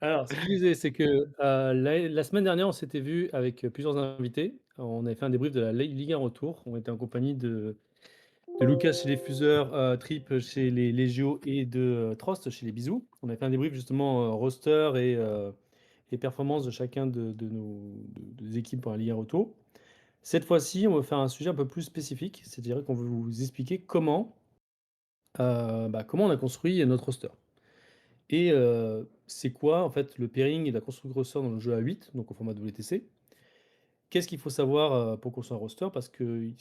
Alors, ce que je disais, c'est que, la semaine dernière, on s'était vu avec, plusieurs invités. On avait fait un débrief de la Ligue 1 retour. On était en compagnie de Lucas chez les Fuseurs, Trip chez les Légios et de, Trost chez les Bisous. On a fait un débrief justement, roster et performance de chacun de nos des équipes pour la Ligue 1 retour. Cette fois-ci, on va faire un sujet un peu plus spécifique, c'est-à-dire qu'on veut vous expliquer comment on a construit notre roster. Et c'est quoi en fait le pairing et la construction de roster dans le jeu à 8, donc au format WTC? Qu'est-ce qu'il faut savoir, pour construire un roster? Parce que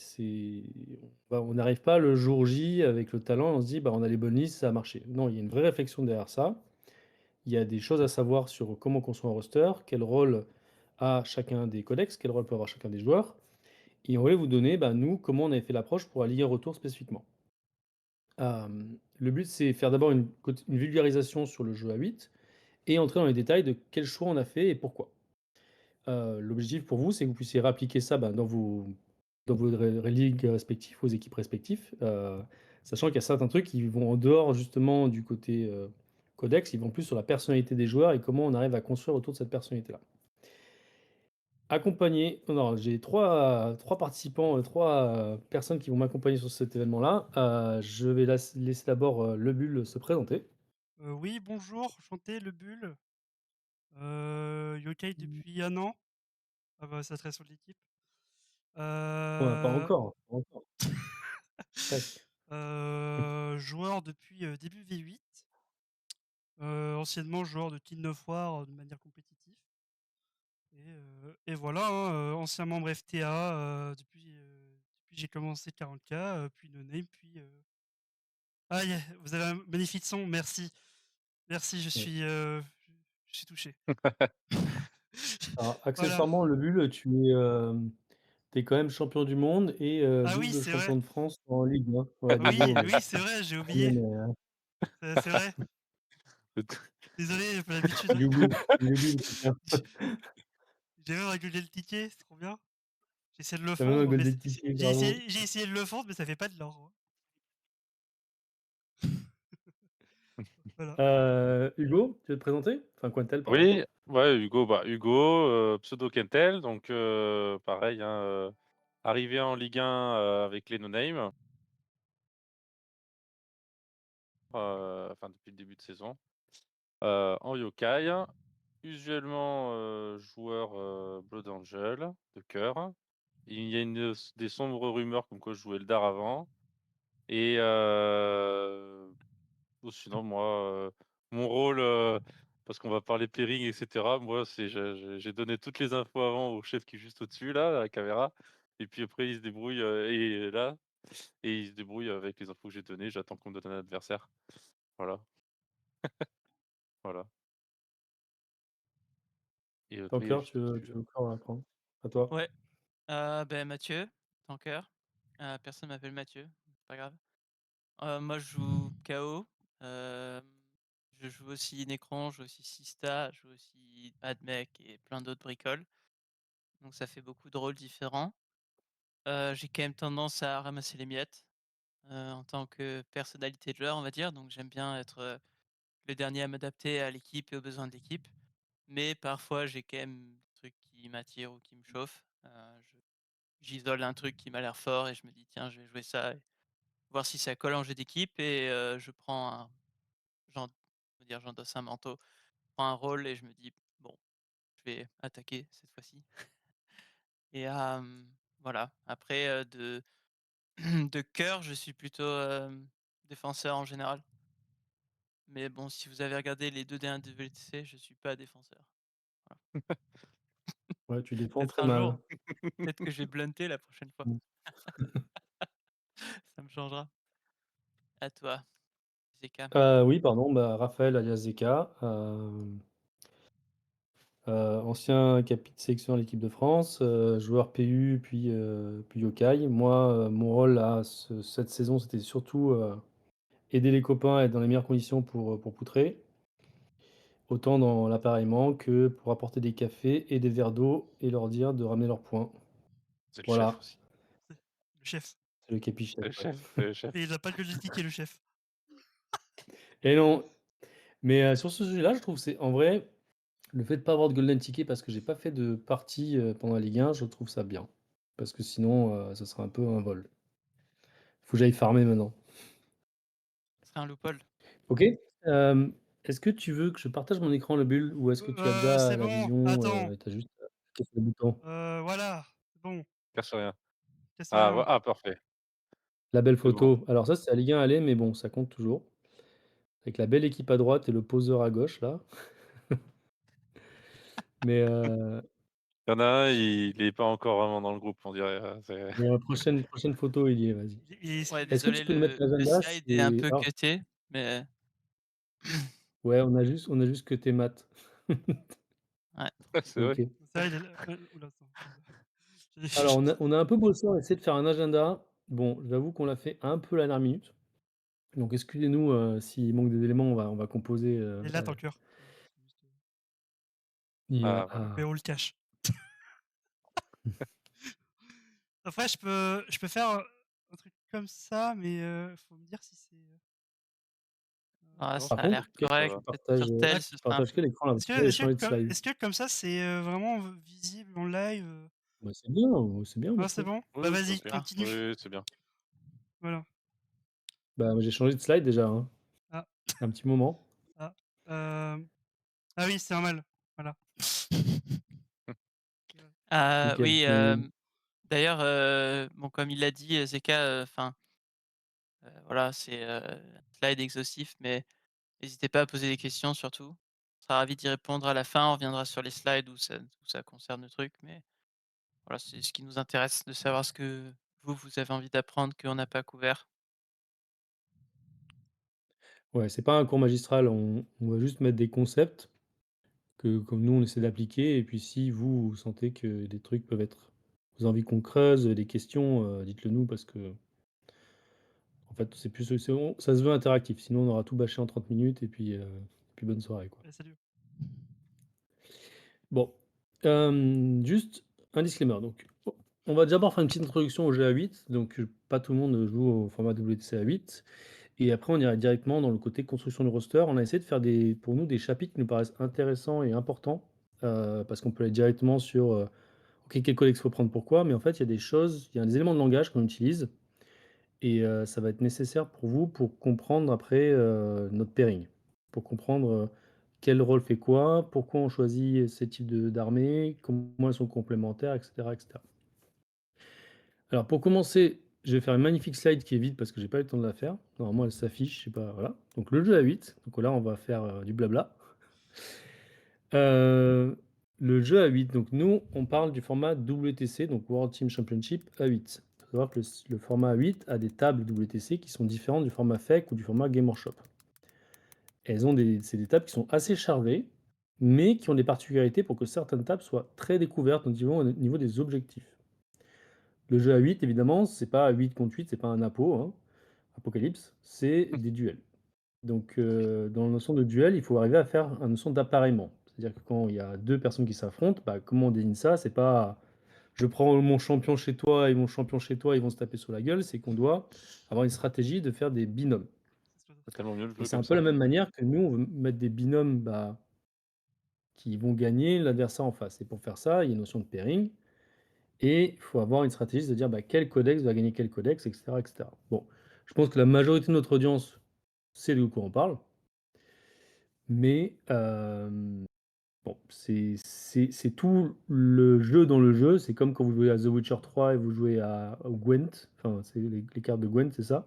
on n'arrive pas le jour J avec le talent, on se dit: «Bah, on a les bonnes listes, ça a marché». Non, il y a une vraie réflexion derrière ça. Il y a des choses à savoir sur comment construire un roster, quel rôle a chacun des codex, quel rôle peut avoir chacun des joueurs, et on voulait vous donner, bah, nous, comment on avait fait l'approche pour la Ligue 1 retour spécifiquement. Le but, c'est faire d'abord une vulgarisation sur le jeu à 8 et entrer dans les détails de quels choix on a fait et pourquoi. L'objectif pour vous, c'est que vous puissiez réappliquer ça, bah, dans vos ligues respectives, vos équipes respectives, sachant qu'il y a certains trucs qui vont en dehors justement du côté, codex, ils vont plus sur la personnalité des joueurs et comment on arrive à construire autour de cette personnalité-là. Accompagné non, j'ai trois participants, 3 personnes qui vont m'accompagner sur cet événement-là. Je vais laisser d'abord, Le Bull se présenter. Oui, bonjour, enchanté, le Bull. Yokai depuis un an. Ah bah, ça serait sur l'équipe. Ouais, pas Heu, encore, pas encore, presque. joueur depuis, début V8. Anciennement joueur de King of War, de manière compétitive et voilà, hein, ancien membre FTA, depuis j'ai commencé 40K, puis No Name, puis, aïe! Vous avez un magnifique son, merci. Merci, Ouais. je suis touché. Alors Voilà. accessoirement, Le Bull, tu es quand même champion du monde et Ah oui, double c'est vrai. champion de France en Ligue 1. Ouais, Oui, désolé, oui, c'est vrai, j'ai mais oublié. C'est vrai. Désolé, j'ai pas l'habitude. il oublie, il oublie le coquin. J'ai même régulé le ticket, c'est trop bien. J'ai essayé de le Tu as même un fondre, mais golden ticket, bravo. j'ai essayé de le fondre, mais ça fait pas de l'or, hein. Voilà. Hugo, tu veux te présenter? Enfin Quentel, pardon. Oui, ouais, Hugo, Hugo, pseudo Kentel, donc pareil, hein, arrivé en Ligue 1, avec les No Name, enfin depuis le début de saison, en yokai, usuellement, joueur, Blood Angel de cœur. Il y a des sombres rumeurs comme quoi je jouais Eldar avant et ou sinon moi, mon rôle, parce qu'on va parler pairing et cetera, moi c'est j'ai donné toutes les infos avant au chef qui est juste au-dessus là, à la caméra et puis après il se débrouille, et il se débrouille avec les infos que j'ai données, j'attends qu'on me donne un adversaire. Voilà, voilà et après Tanker, je sais plus, tu veux encore apprendre? À toi. Ouais, Mathieu, tanker. Personne m'appelle Mathieu, c'est pas grave. Moi, je joue KO, hem, je joue aussi Necron, je joue aussi Sista, je joue aussi Admech et plein d'autres bricoles, donc ça fait beaucoup de rôles différents. J'ai quand même tendance à ramasser les miettes, en tant que personnalité de joueur, on va dire, donc j'aime bien être, le dernier à m'adapter à l'équipe et aux besoins de l'équipe, mais parfois j'ai quand même des trucs qui m'attirent ou qui me chauffent. Je J'isole un truc qui m'a l'air fort et je me dis: «Tiens, je vais jouer ça et voir si ça colle en jeu d'équipe» et je prends un j'en on va dire, j'endosse un manteau, je prends un rôle et je me dis: «Bon, je vais attaquer cette fois-ci» et voilà. Après, de cœur, je suis plutôt, défenseur en général. Mais bon, si vous avez regardé les 2 derniers WTC, je suis pas défenseur. Voilà. Ouais, tu défends Peut-être très un mal. jour, peut-être que je vais blunter la prochaine fois. Mmh. Ça me changera. À toi, ZK. Oui, pardon, bah, Raphaël alias Zeka, ancien capi de sélection à l'équipe de France, joueur PU puis yokai. Moi, mon rôle là, cette saison, c'était surtout, aider les copains à être dans les meilleures conditions pour poutrer, autant dans l'appareillement que pour apporter des cafés et des verres d'eau et leur dire de ramener leurs points. c'est le chef Voilà, aussi. C'est le chef. c'est le capi chef, C'est le ouais. chef, c'est le chef. Et il a pas que le ticket, le chef. Et non, mais sur ce sujet-là, je trouve que c'est en vrai. Le fait de pas avoir de golden ticket parce que j'ai pas fait de partie, pendant la Ligue 1, je trouve ça bien. Parce que sinon, ça serait un peu un vol. Faut que j'aille farmer maintenant. C'est un loophole. OK. Hem, Est-ce que tu veux que je partage mon écran, le bulle, ou est-ce que tu as déjà C'est la bon, vision, attends, et tu as juste à cliquer sur le bouton? voilà, c'est bon, Casse rien. casse Ah, rien. parfait, La belle c'est bon. photo. Alors ça, c'est la Ligue 1 aller, mais bon, ça compte toujours. Avec la belle équipe à droite et le poseur à gauche là. Mais, Il y en a un, il est pas encore vraiment dans le groupe, on dirait, c'est mais la prochaine photo, il y est, vas-y. Il Ouais, est Est-ce que tu désolé, peux nous mettre le l'agenda? slide est un C'est peu alors cuté, mais ouais, on a juste que tes maths. ouais. c'est vrai. OK. ça, il est là, ouh là, attends, Alors on a un peu bossé, on a essayé de faire un agenda. Bon, j'avoue qu'on l'a fait un peu à la dernière minute. Donc excusez-nous, s'il manque des éléments, on va composer, il est là ton cœur. Voilà, c'est juste, Ah voilà. mais on le cache. Après je peux faire, un truc comme ça, mais, faut me dire si c'est, Ah, Non, ça par je a pense contre, l'air que qu'est-ce que ça correct. tu va. Peut-être partages, sur tel, ouais. ce tu sera un partages peu quel écran là? Parce Est-ce que là, il y que a est-ce changé que de comme slide. est-ce que comme ça, c'est, vraiment visible en live, Bah, c'est bien moi Ah, je c'est trouve. bon? Bah, Oui, c'est vas-y, OK. ah, continue. Oui, c'est bien. Voilà. Bah, j'ai changé de slide déjà, hein, Ah, un petit moment. ah, hem, ah oui, c'est normal. Voilà. OK, ouais. Nickel. oui, Mais d'ailleurs, bon, comme il l'a dit, Zeka, enfin, voilà, c'est, un slide exhaustif, mais n'hésitez pas à poser des questions surtout. On sera ravis d'y répondre à la fin. On reviendra sur les slides où ça concerne le truc, mais voilà, c'est ce qui nous intéresse de savoir ce que vous avez envie d'apprendre qu'on n'a pas couvert. ouais, c'est pas un cours magistral, on va juste mettre des concepts que comme nous on essaie d'appliquer, et puis si vous sentez que des trucs peuvent être vous avez envie qu'on creuse, des questions, dites-le nous parce que en fait, ça se veut interactif, sinon on aura tout bâché en 30 minutes et puis bonne soirée, quoi. Allez, salut. Bon, juste un disclaimer, donc on va d'abord faire une petite introduction au jeu à 8, donc pas tout le monde joue au format WTC à 8, et après on ira directement dans le côté construction du roster. On a essayé de faire pour nous des chapitres qui nous paraissent intéressants et importants, parce qu'on peut aller directement sur, OK, quel codex faut prendre, pourquoi, mais en fait, il y a des éléments de langage qu'on utilise, et ça va être nécessaire pour vous pour comprendre après, notre pairing. Pour comprendre, quel rôle fait quoi, pourquoi on choisit ces types d'armées, comment elles sont complémentaires, et cetera, et cetera. Alors pour commencer, je vais faire une magnifique slide qui est vide parce que j'ai pas eu le temps de la faire. Normalement, elle s'affiche, je sais pas, voilà. Donc le jeu à 8, donc là, on va faire, du blabla. Heu, le jeu à 8, donc nous, on parle du format WTC, donc World Team Championship à 8. Il faut savoir que le format 8 a des tables WTC qui sont différentes du format FEC ou du format Game Workshop. C'est des tables qui sont assez chargées, mais qui ont des particularités pour que certaines tables soient très découvertes au niveau des objectifs. Le jeu à 8, évidemment, c'est pas 8 contre 8, c'est pas un hein, Apocalypse, c'est des duels. Donc, dans la notion de duel, il faut arriver à faire une notion d'appareillement. C'est-à-dire que quand il y a 2 personnes qui s'affrontent, bah, comment on désigne ça? C'est pas: «Je prends mon champion chez toi et mon champion chez toi, ils vont se taper sur la gueule», c'est qu'on doit avoir une stratégie de faire des binômes, C'est tellement mieux de et jouer c'est un comme peu la ça. même manière que nous, on veut mettre des binômes, bah, qui vont gagner l'adversaire en face, et pour faire ça, il y a une notion de pairing, et il faut avoir une stratégie, de dire, bah, quel codex va gagner quel codex, et cetera, et cetera. Bon, je pense que la majorité de notre audience sait de quoi on parle, mais bon, c'est tout le jeu dans le jeu. C'est comme quand vous jouez à The Witcher 3 et vous jouez au Gwent, enfin, c'est les cartes de Gwent, c'est ça?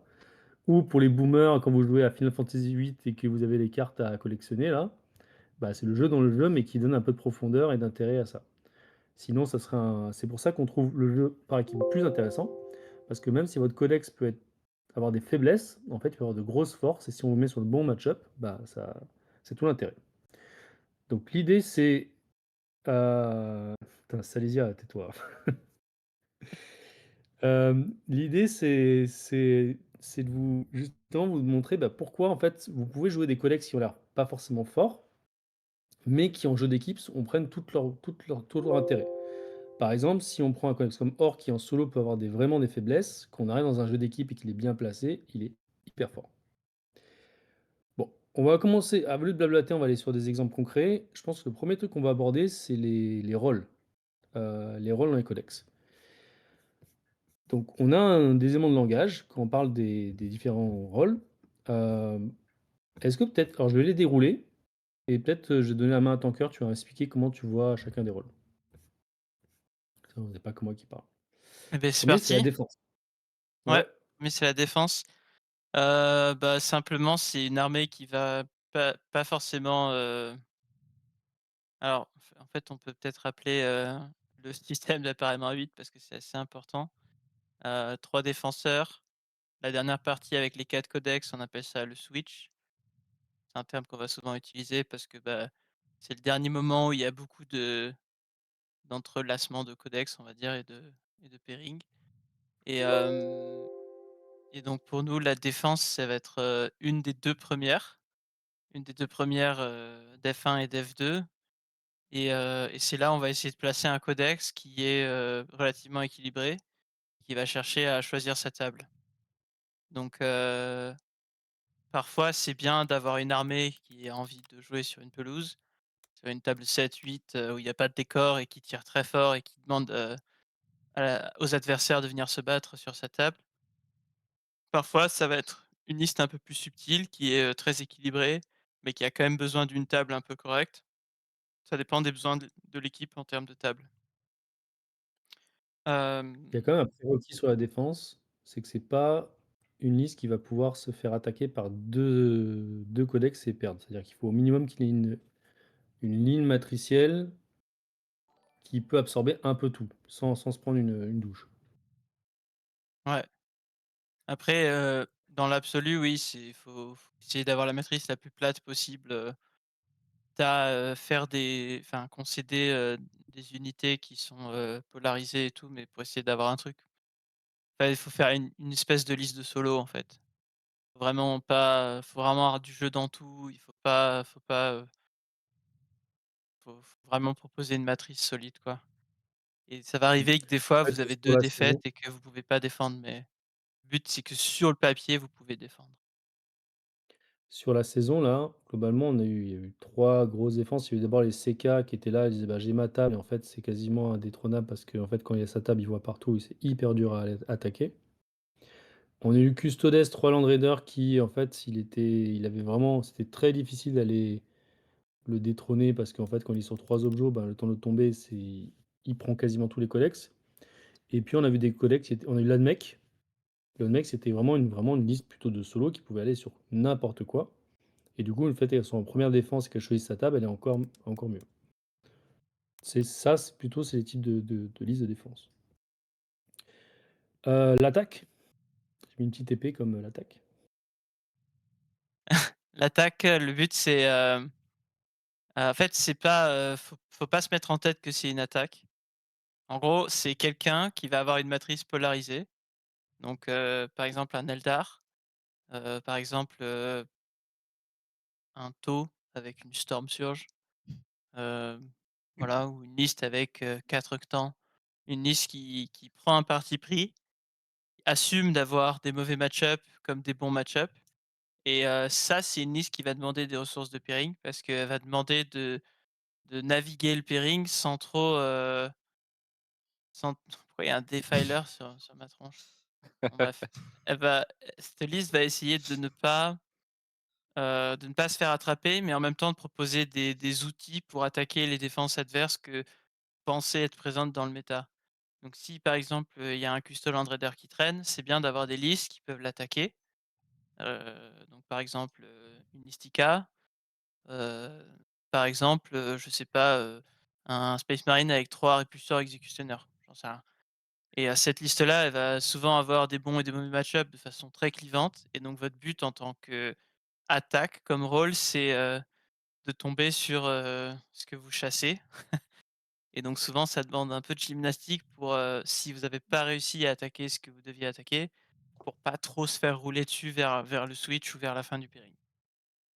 Ou pour les boomers, quand vous jouez à Final Fantasy VIII et que vous avez les cartes à collectionner là, bah, c'est le jeu dans le jeu, mais qui donne un peu de profondeur et d'intérêt à ça. Sinon, ça serait c'est pour ça qu'on trouve le jeu par équipe plus intéressant, parce que même si votre codex avoir des faiblesses, en fait, il peut avoir de grosses forces, et si on vous met sur le bon match-up, bah, c'est tout l'intérêt. Donc l'idée, c'est putain, Salésia, tais-toi. L'idée, c'est de vous justement vous montrer, bah, pourquoi en fait vous pouvez jouer des codex qui ont l'air pas forcément forts, mais qui en jeu d'équipe prennent tout leur intérêt. Par exemple, si on prend un codex comme Orc qui en solo peut avoir vraiment des faiblesses, qu'on arrive dans un jeu d'équipe et qu'il est bien placé, il est hyper fort. Bon, On va commencer au lieu de blablater, on va aller sur des exemples concrets. Je pense que le premier truc qu'on va aborder, c'est les rôles, les rôles dans les codex. Donc on a des éléments de langage quand on parle des différents rôles. Hem, est-ce que peut-être alors je vais les dérouler et peut-être, je vais donner la main à ton cœur, tu vas expliquer comment tu vois chacun des rôles. Ça, c'est pas que moi qui parle. Eh beh, c'est Premier, c'est la parti. défense. Ouais, Ouais, mais c'est la défense. Bah, simplement, c'est une armée qui va pas forcément, alors, en fait, on peut peut-être rappeler, le système d'appareillement 8 parce que c'est assez important. 3 défenseurs. La dernière partie avec les 4 codex, on appelle ça le switch. C'est un terme qu'on va souvent utiliser parce que, bah, c'est le dernier moment où il y a beaucoup d'entrelacements de codex, on va dire et de pairing et et donc pour nous, la défense, ça va être, une des 2 premières def1 et def2 et c'est là, on va essayer de placer un codex qui est, relativement équilibré, qui va chercher à choisir sa table. Donc parfois, c'est bien d'avoir une armée qui a envie de jouer sur une pelouse, sur une table 7-8, où il y a pas de décor et qui tire très fort et qui demande, aux adversaires de venir se battre sur sa table. Parfois, ça va être une liste un peu plus subtile qui est, très équilibrée, mais qui a quand même besoin d'une table un peu correcte. Ça dépend des besoins de l'équipe en termes de table. il y a Hem, quand même un prérequis sur la défense, c'est que c'est pas une liste qui va pouvoir se faire attaquer par deux codex et perdre. C'est-à-dire qu'il faut au minimum qu'il y ait une ligne matricielle qui peut absorber un peu tout, sans se prendre une douche. ouais. Après, dans l'absolu, oui, faut essayer d'avoir la matrice la plus plate possible, faire enfin concéder, des unités qui sont, polarisées et tout, mais pour essayer d'avoir un truc. Enfin, il faut faire une espèce de liste de solo, en fait. Faut vraiment avoir du jeu dans tout, il faut vraiment proposer une matrice solide, quoi et ça va Mmh. arriver que des fois, Ouais, vous avez sur 2 la défaites saison et que vous pouvez pas défendre, mais le but, c'est que sur le papier, vous pouvez défendre. sur la saison là, globalement, il y a eu 3 grosses défenses. Il y a eu d'abord les CK qui étaient là, ils disaient: «Bah, j'ai ma table» et en fait, c'est quasiment indétrônable parce qu'en fait, quand il y a sa table, il voit partout et c'est hyper dur à aller attaquer. On a eu Custodes 3 Land Raiders qui, en fait, il avait vraiment c'était très difficile d'aller le détrôner parce qu'en fait, quand il est sur 3 objets, ben, le temps de tomber, il prend quasiment tous les codex et puis on a vu des codex on a eu l'Admech. L'Admech, c'était vraiment une liste plutôt de solo qui pouvait aller sur n'importe quoi et du coup, le fait qu'elle soit en première défense et qu'elle choisisse sa table, elle est encore mieux. C'est ça, c'est les types de listes de défense. L'attaque, j'ai mis une petite épée comme, l'attaque. L'attaque, le but, c'est, en fait, c'est pas, faut pas se mettre en tête que c'est une attaque. En gros, c'est quelqu'un qui va avoir une matrice polarisée. Donc, par exemple, un Eldar, par exemple, un Tau avec une Storm Surge, hem, voilà, ou une liste avec, 4 Octans. Une liste qui prend un parti pris, assume d'avoir des mauvais match-up comme des bons match-up et ça, c'est une liste qui va demander des ressources de pairing parce qu'elle va demander de naviguer le pairing sans trop, sans pourquoi il y a un defiler sur ma tronche? Bon bref, cette liste va essayer de ne pas se faire attraper, mais en même temps de proposer des outils pour attaquer les défenses adverses que pensaient être présentes dans le méta. Donc si par exemple, il y a un Custo Land Raider qui traîne, c'est bien d'avoir des listes qui peuvent l'attaquer. Donc par exemple, une Istika, heu, par exemple, je sais pas, un Space Marine avec 3 Répulsors Exécutionneurs, j'en sais rien. Et cette liste-là, elle va souvent avoir des bons et des mauvais match-up de façon très clivante et donc votre but en tant qu'attaque comme rôle, c'est, de tomber sur, ce que vous chassez et donc souvent ça demande un peu de gymnastique pour, si vous n'avez pas réussi à attaquer ce que vous deviez attaquer, pour pas trop se faire rouler dessus vers le switch ou vers la fin du pairing.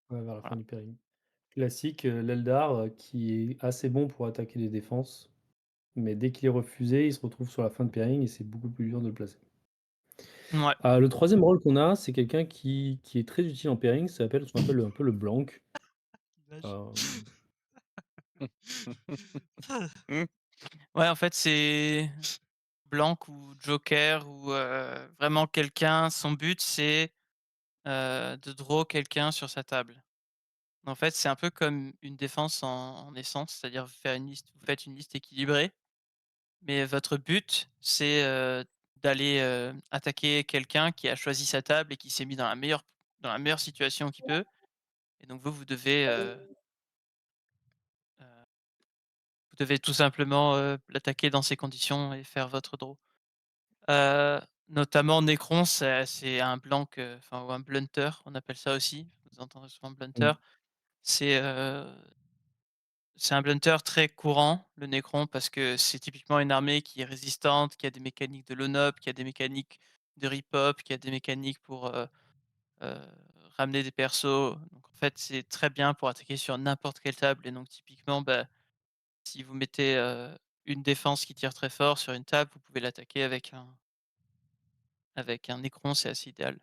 Ouais, vers la fin Voilà. du péril. Classique, l'Eldar, qui est assez bon pour attaquer les défenses, mais dès qu'il est refusé, il se retrouve sur la fin de pairing et c'est beaucoup plus dur de le placer. Ouais. Le troisième rôle qu'on a, c'est quelqu'un qui est très utile en pairing, ça s'appelle ce qu'on appelle un peu le blank. Vache. Hem, Ouais, en fait, c'est blanc ou joker ou vraiment quelqu'un son but c'est, de draw quelqu'un sur sa table. En fait, c'est un peu comme une défense en essence, c'est-à-dire vous faites une liste équilibrée, mais votre but c'est, d'aller, attaquer quelqu'un qui a choisi sa table et qui s'est mis dans la meilleure situation qu'il peut et donc heu, vous devez tout simplement, l'attaquer dans ces conditions et faire votre draw. Heu, Notamment Necron, c'est un blank, enfin ou un blunter, on appelle ça aussi. Vous entendrez souvent blunter. mmh, C'est, heu, c'est un blunter très courant, le Necron, parce que c'est typiquement une armée qui est résistante, qui a des mécaniques de loan-up, qui a des mécaniques de rip-hop, qui a des mécaniques pour, heu, ramener des persos. Donc en fait, c'est très bien pour attaquer sur n'importe quelle table et donc typiquement, bah, si vous mettez, une défense qui tire très fort sur une table, vous pouvez l'attaquer avec un Necron, c'est assez idéal.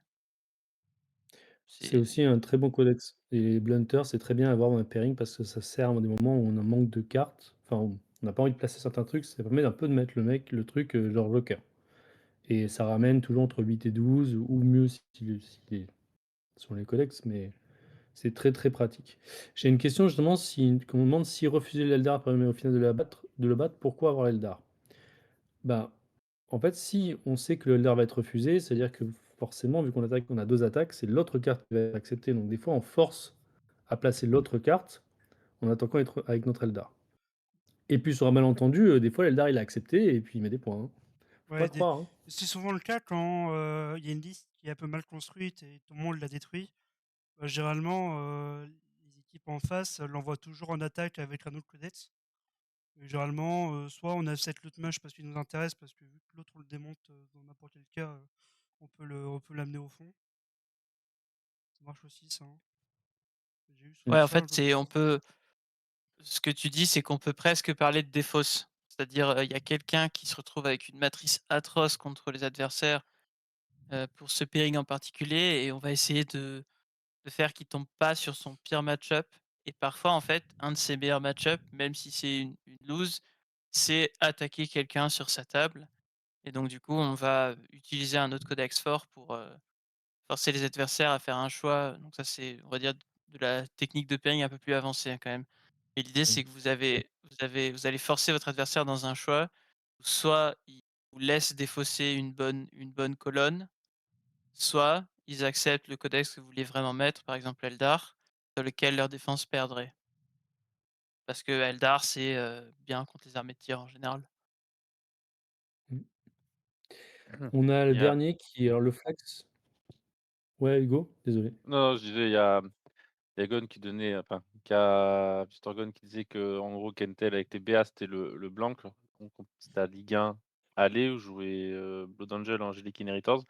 c'est C'est aussi un très bon codex et les blunters, c'est très bien à avoir dans un pairing parce que ça sert à des moments où on a manque de cartes, enfin, on n'a pas envie de placer certains trucs, ça permet un peu de mettre le truc, genre joker et ça ramène toujours entre 8 et 12 ou mieux si les selon les codex, mais c'est très, très pratique. J'ai une question justement, si qu'on me demande si refuser l'Eldar permet au final de le battre, pourquoi avoir l'Eldar? Ben, en fait, si on sait que le Eldar va être refusé, c'est-à-dire que forcément, vu qu'on attaque, on a 2 attaques, c'est l'autre carte qui va être acceptée. Donc des fois, on force à placer l'autre carte en attaquant avec notre Eldar. Et puis sur un malentendu, des fois l'Eldar il a accepté et puis il met des points, hein. Faut pas Ouais, des croire, hein. c'est souvent le cas quand, il y a une liste qui est un peu mal construite et tout le monde la détruit. Généralement, les équipes en face, l'envoient toujours en attaque avec un autre codex et généralement, soit on a cette loot match parce qu'il nous intéresse, parce que vu que l'autre on le démonte, dans n'importe quel cas, on peut l'amener au fond. Ça marche aussi ça, hein. J'ai eu Mmh. souvent ouais, en ça fait, comme c'est ça. on peut ce que tu dis, c'est qu'on peut presque parler de défausse. C'est-à-dire, il y a quelqu'un qui se retrouve avec une matrice atroce contre les adversaires, pour ce pairing en particulier et on va essayer de faire qu'il tombe pas sur son pire match-up et parfois, en fait, un de ses meilleurs match-up, même si c'est une lose, c'est attaquer quelqu'un sur sa table et donc du coup, on va utiliser un autre codex fort pour, forcer les adversaires à faire un choix, donc ça c'est, on va dire, de la technique de pairing un peu plus avancée, hein, quand même. Et l'idée Mmh. c'est que vous allez forcer votre adversaire dans un choix, soit il vous laisse défausser une bonne colonne, soit ils acceptent le codex que vous voulez vraiment mettre, par exemple Eldar, sur lequel leur défense perdrait. Parce que Eldar c'est, bien contre les armées de tir en général. Mmh. On a le Il y a dernier qui est alors le flex. Ouais, Hugo? Désolé. non, je disais, il y a Gon qui donnait, enfin, qui a Mister Gon qui disait qu'en gros, Kentel avec les BA, c'était le blanc, là. Donc c'était à Ligue 1 aller où jouait, Blood Angel, Angelic Inheritors.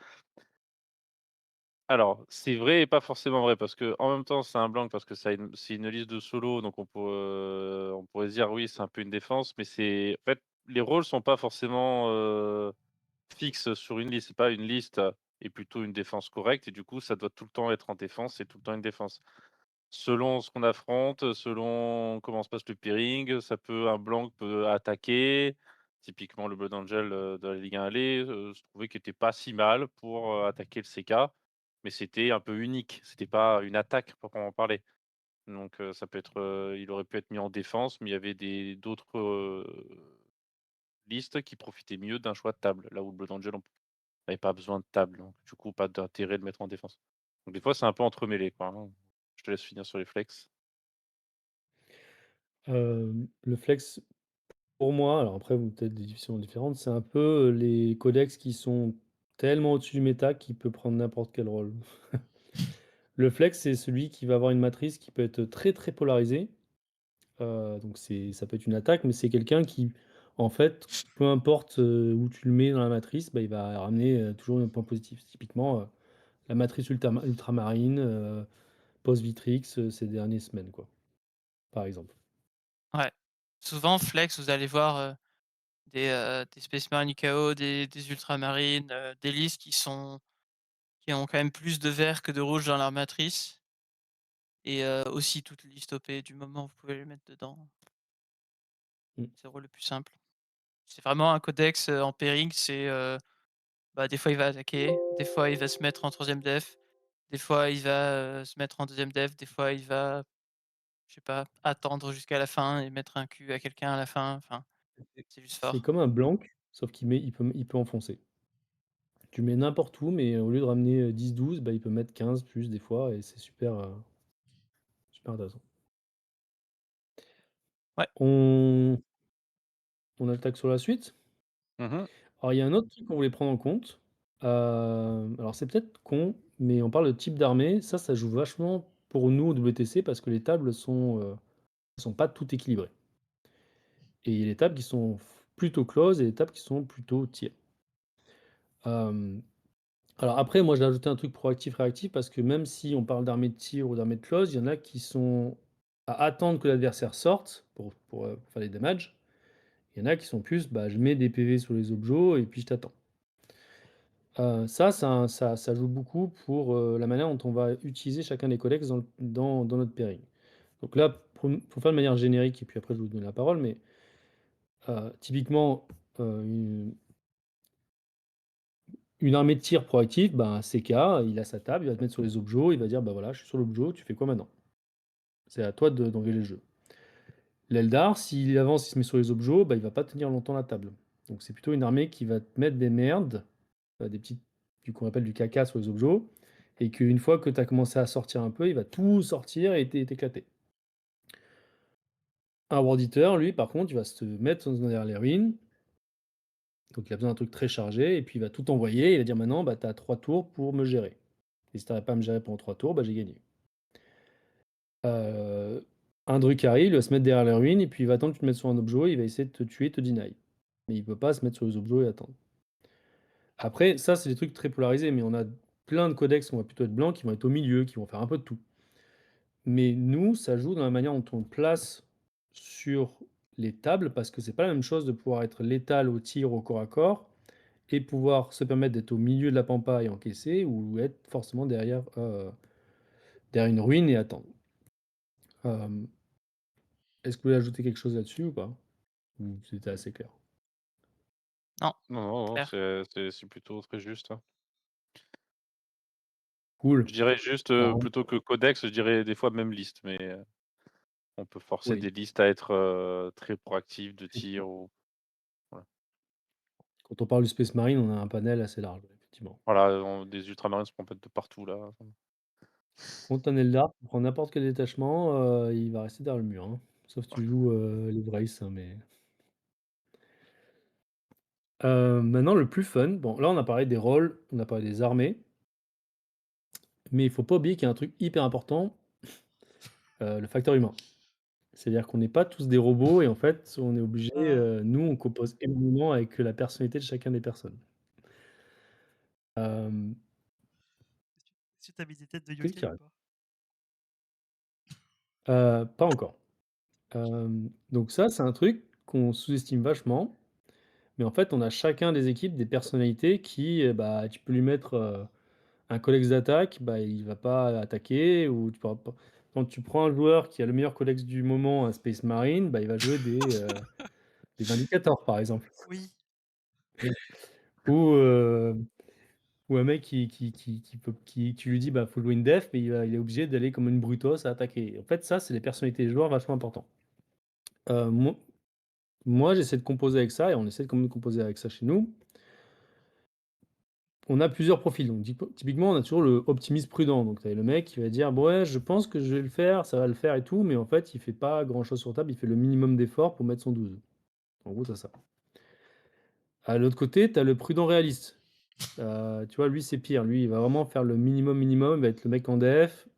Alors, c'est vrai et pas forcément vrai parce que en même temps, c'est un blanc parce que c'est une liste de solo, donc on pourrait se dire: «Oui, c'est un peu une défense», mais c'est en fait, les rôles sont pas forcément, fixes sur une liste. C'est pas une liste, et plutôt une défense correcte et du coup, ça doit tout le temps être en défense, c'est tout le temps une défense. Selon ce qu'on affronte, selon comment se passe le pairing, un blanc peut attaquer. Typiquement, le Blood Angel, de la Ligue 1 allée, je trouvais qu'il était pas si mal pour, attaquer le CK, mais c'était un peu unique. C'était pas une attaque proprement parler. Donc, ça peut être, il aurait pu être mis en défense, mais il y avait d'autres, listes qui profitaient mieux d'un choix de table. Là où le Blood Angel, on n'avait pas besoin de table, donc du coup, pas d'intérêt de le mettre en défense. Donc des fois, c'est un peu entremêlé, quoi, hein. Je te laisse finir sur les flex. Le flex, pour moi, alors après vous peut-être des définitions différentes, c'est un peu, les codex qui sont tellement au-dessus du méta qu'il peut prendre n'importe quel rôle. Le flex, c'est celui qui va avoir une matrice qui peut être très, très polarisée. Donc ça peut être une attaque, mais c'est quelqu'un qui, en fait, peu importe, où tu le mets dans la matrice, bah, il va ramener, toujours un point positif. Typiquement, la matrice ultramarine, post-Vitrix, ces dernières semaines, quoi, par exemple. Ouais. Souvent flex, vous allez voir, des Space Marine UKO, des Ultramarines, des listes qui ont quand même plus de vert que de rouge dans leur matrice et aussi toutes les listes OP du moment, vous pouvez les mettre dedans. Mmh. C'est le rôle le plus simple. C'est vraiment un codex, en pairing, c'est, bah, des fois il va attaquer, des fois il va se mettre en troisième def, des fois il va, se mettre en deuxième def, des fois il va, je sais pas, attendre jusqu'à la fin et mettre un Q à quelqu'un à la fin, enfin, c'est juste C'est fort. comme un blanc, sauf qu'il peut enfoncer. Tu mets n'importe où, mais au lieu de ramener, 10-12, bah, il peut mettre 15 plus des fois et c'est super, super intéressant. Ouais. On on attaque sur la suite? Mmh. Alors il y a un autre truc qu'on voulait prendre en compte, alors c'est peut-être con, mais on parle de type d'armée, ça joue vachement pour nous au WTC parce que les tables sont pas toutes équilibrées et il y a des tables qui sont plutôt close et des tables qui sont plutôt tir. Hem, alors après moi j'ai ajouté un truc proactif, réactif parce que même si on parle d'armée de tir ou d'armée de close, il y en a qui sont à attendre que l'adversaire sorte pour faire des damages. Il y en a qui sont plus, bah, je mets des PV sur les objets et puis je t'attends. Ça joue beaucoup pour, la manière dont on va utiliser chacun des codex dans notre pairing. Donc là, pour faire de manière générique et puis après je vais vous donner la parole, mais, typiquement, une armée de tir proactive, ben, un CK, il a sa table, il va te mettre sur les objets, il va dire: «Bah, voilà, je suis sur l'objet, tu fais quoi maintenant?» C'est à toi d'envoyer le jeu. L'Eldar, s'il avance, il se met sur les objets, bah, il va pas tenir longtemps la table. Donc c'est plutôt une armée qui va te mettre des merdes, des petites du qu'on appelle du caca sur les objets et qu'une fois que tu as commencé à sortir un peu, il va tout sortir et t'éclater. Un War Eater, lui, par contre, il va se mettre derrière les ruines, donc il a besoin d'un truc très chargé et puis il va tout envoyer, il va dire: «Maintenant, bah, tu as 3 tours pour me gérer et si tu arrives pas à me gérer pendant 3 tours, bah, j'ai gagné». Heu, un Drukhari, il va se mettre derrière les ruines et puis il va attendre que tu te mettes sur un objet, il va essayer de te tuer, te deny. Mais il peut pas se mettre sur les objets et attendre. Après, ça, c'est des trucs très polarisés, mais on a plein de codex qui vont plutôt être blancs, qui vont être au milieu, qui vont faire un peu de tout. Mais nous, ça joue dans la manière dont on place sur les tables, parce que c'est pas la même chose de pouvoir être létal au tir au corps à corps et pouvoir se permettre d'être au milieu de la pampa et encaisser, ou être forcément derrière une ruine et attendre. Hem, est-ce que vous voulez ajouter quelque chose là-dessus ou pas? Ou c'était assez clair? Non, Non, non, non, clair. c'est plutôt très juste, hein. Cool. Je dirais juste, Alors plutôt que codex, je dirais des fois même liste, mais on peut forcer oui, des listes à être, très proactives de tir ou voilà. quand on parle du Space Marine, on a un panel assez large, effectivement. Voilà, on des ultramarines se trompent de partout là. Contre un Eldar, tu prends n'importe quel détachement, il va rester derrière le mur, hein. Sauf si tu joues, les Wraiths, hein, mais maintenant le plus fun, bon là on a parlé des rôles, on a parlé des armées, mais il faut pas oublier qu'il y a un truc hyper important, le facteur humain. C'est-à-dire qu'on n'est pas tous des robots et en fait, on est obligé, Ah, nous on compose énormément avec, la personnalité de chacun des personnes. Hem, est-ce que tu mis des têtes de qu'est-ce yokai qui ou reste? pas? Pas encore. Donc ça, c'est un truc qu'on sous-estime vachement, mais en fait, on a chacun des équipes des personnalités qui, bah, tu peux lui mettre, un codex d'attaque, bah, il va pas attaquer ou tu pourras pas quand tu prends un joueur qui a le meilleur codex du moment, un Space Marine, bah, il va jouer des Vindicators, par exemple. Oui. Ou, ou un mec qui peut qui tu lui dis: «Bah, faut jouer une def», mais il est obligé d'aller comme une Brutos à attaquer. En fait, ça, c'est les personnalités des joueurs vachement importants. Heu, mo moi, j'essaie de composer avec ça et on essaie quand même de composer avec ça chez nous. On a plusieurs profils, donc typiquement, on a toujours le optimiste prudent, donc tu as le mec qui va dire: «Bah, ouais, je pense que je vais le faire, ça va le faire et tout», mais en fait, il fait pas grand chose sur table, il fait le minimum d'efforts pour mettre son 12. En gros, tu ça. À l'autre côté, tu as le prudent réaliste. Tu vois, lui, c'est pire. Lui, il va vraiment faire le minimum, minimum, il va être le mec en def,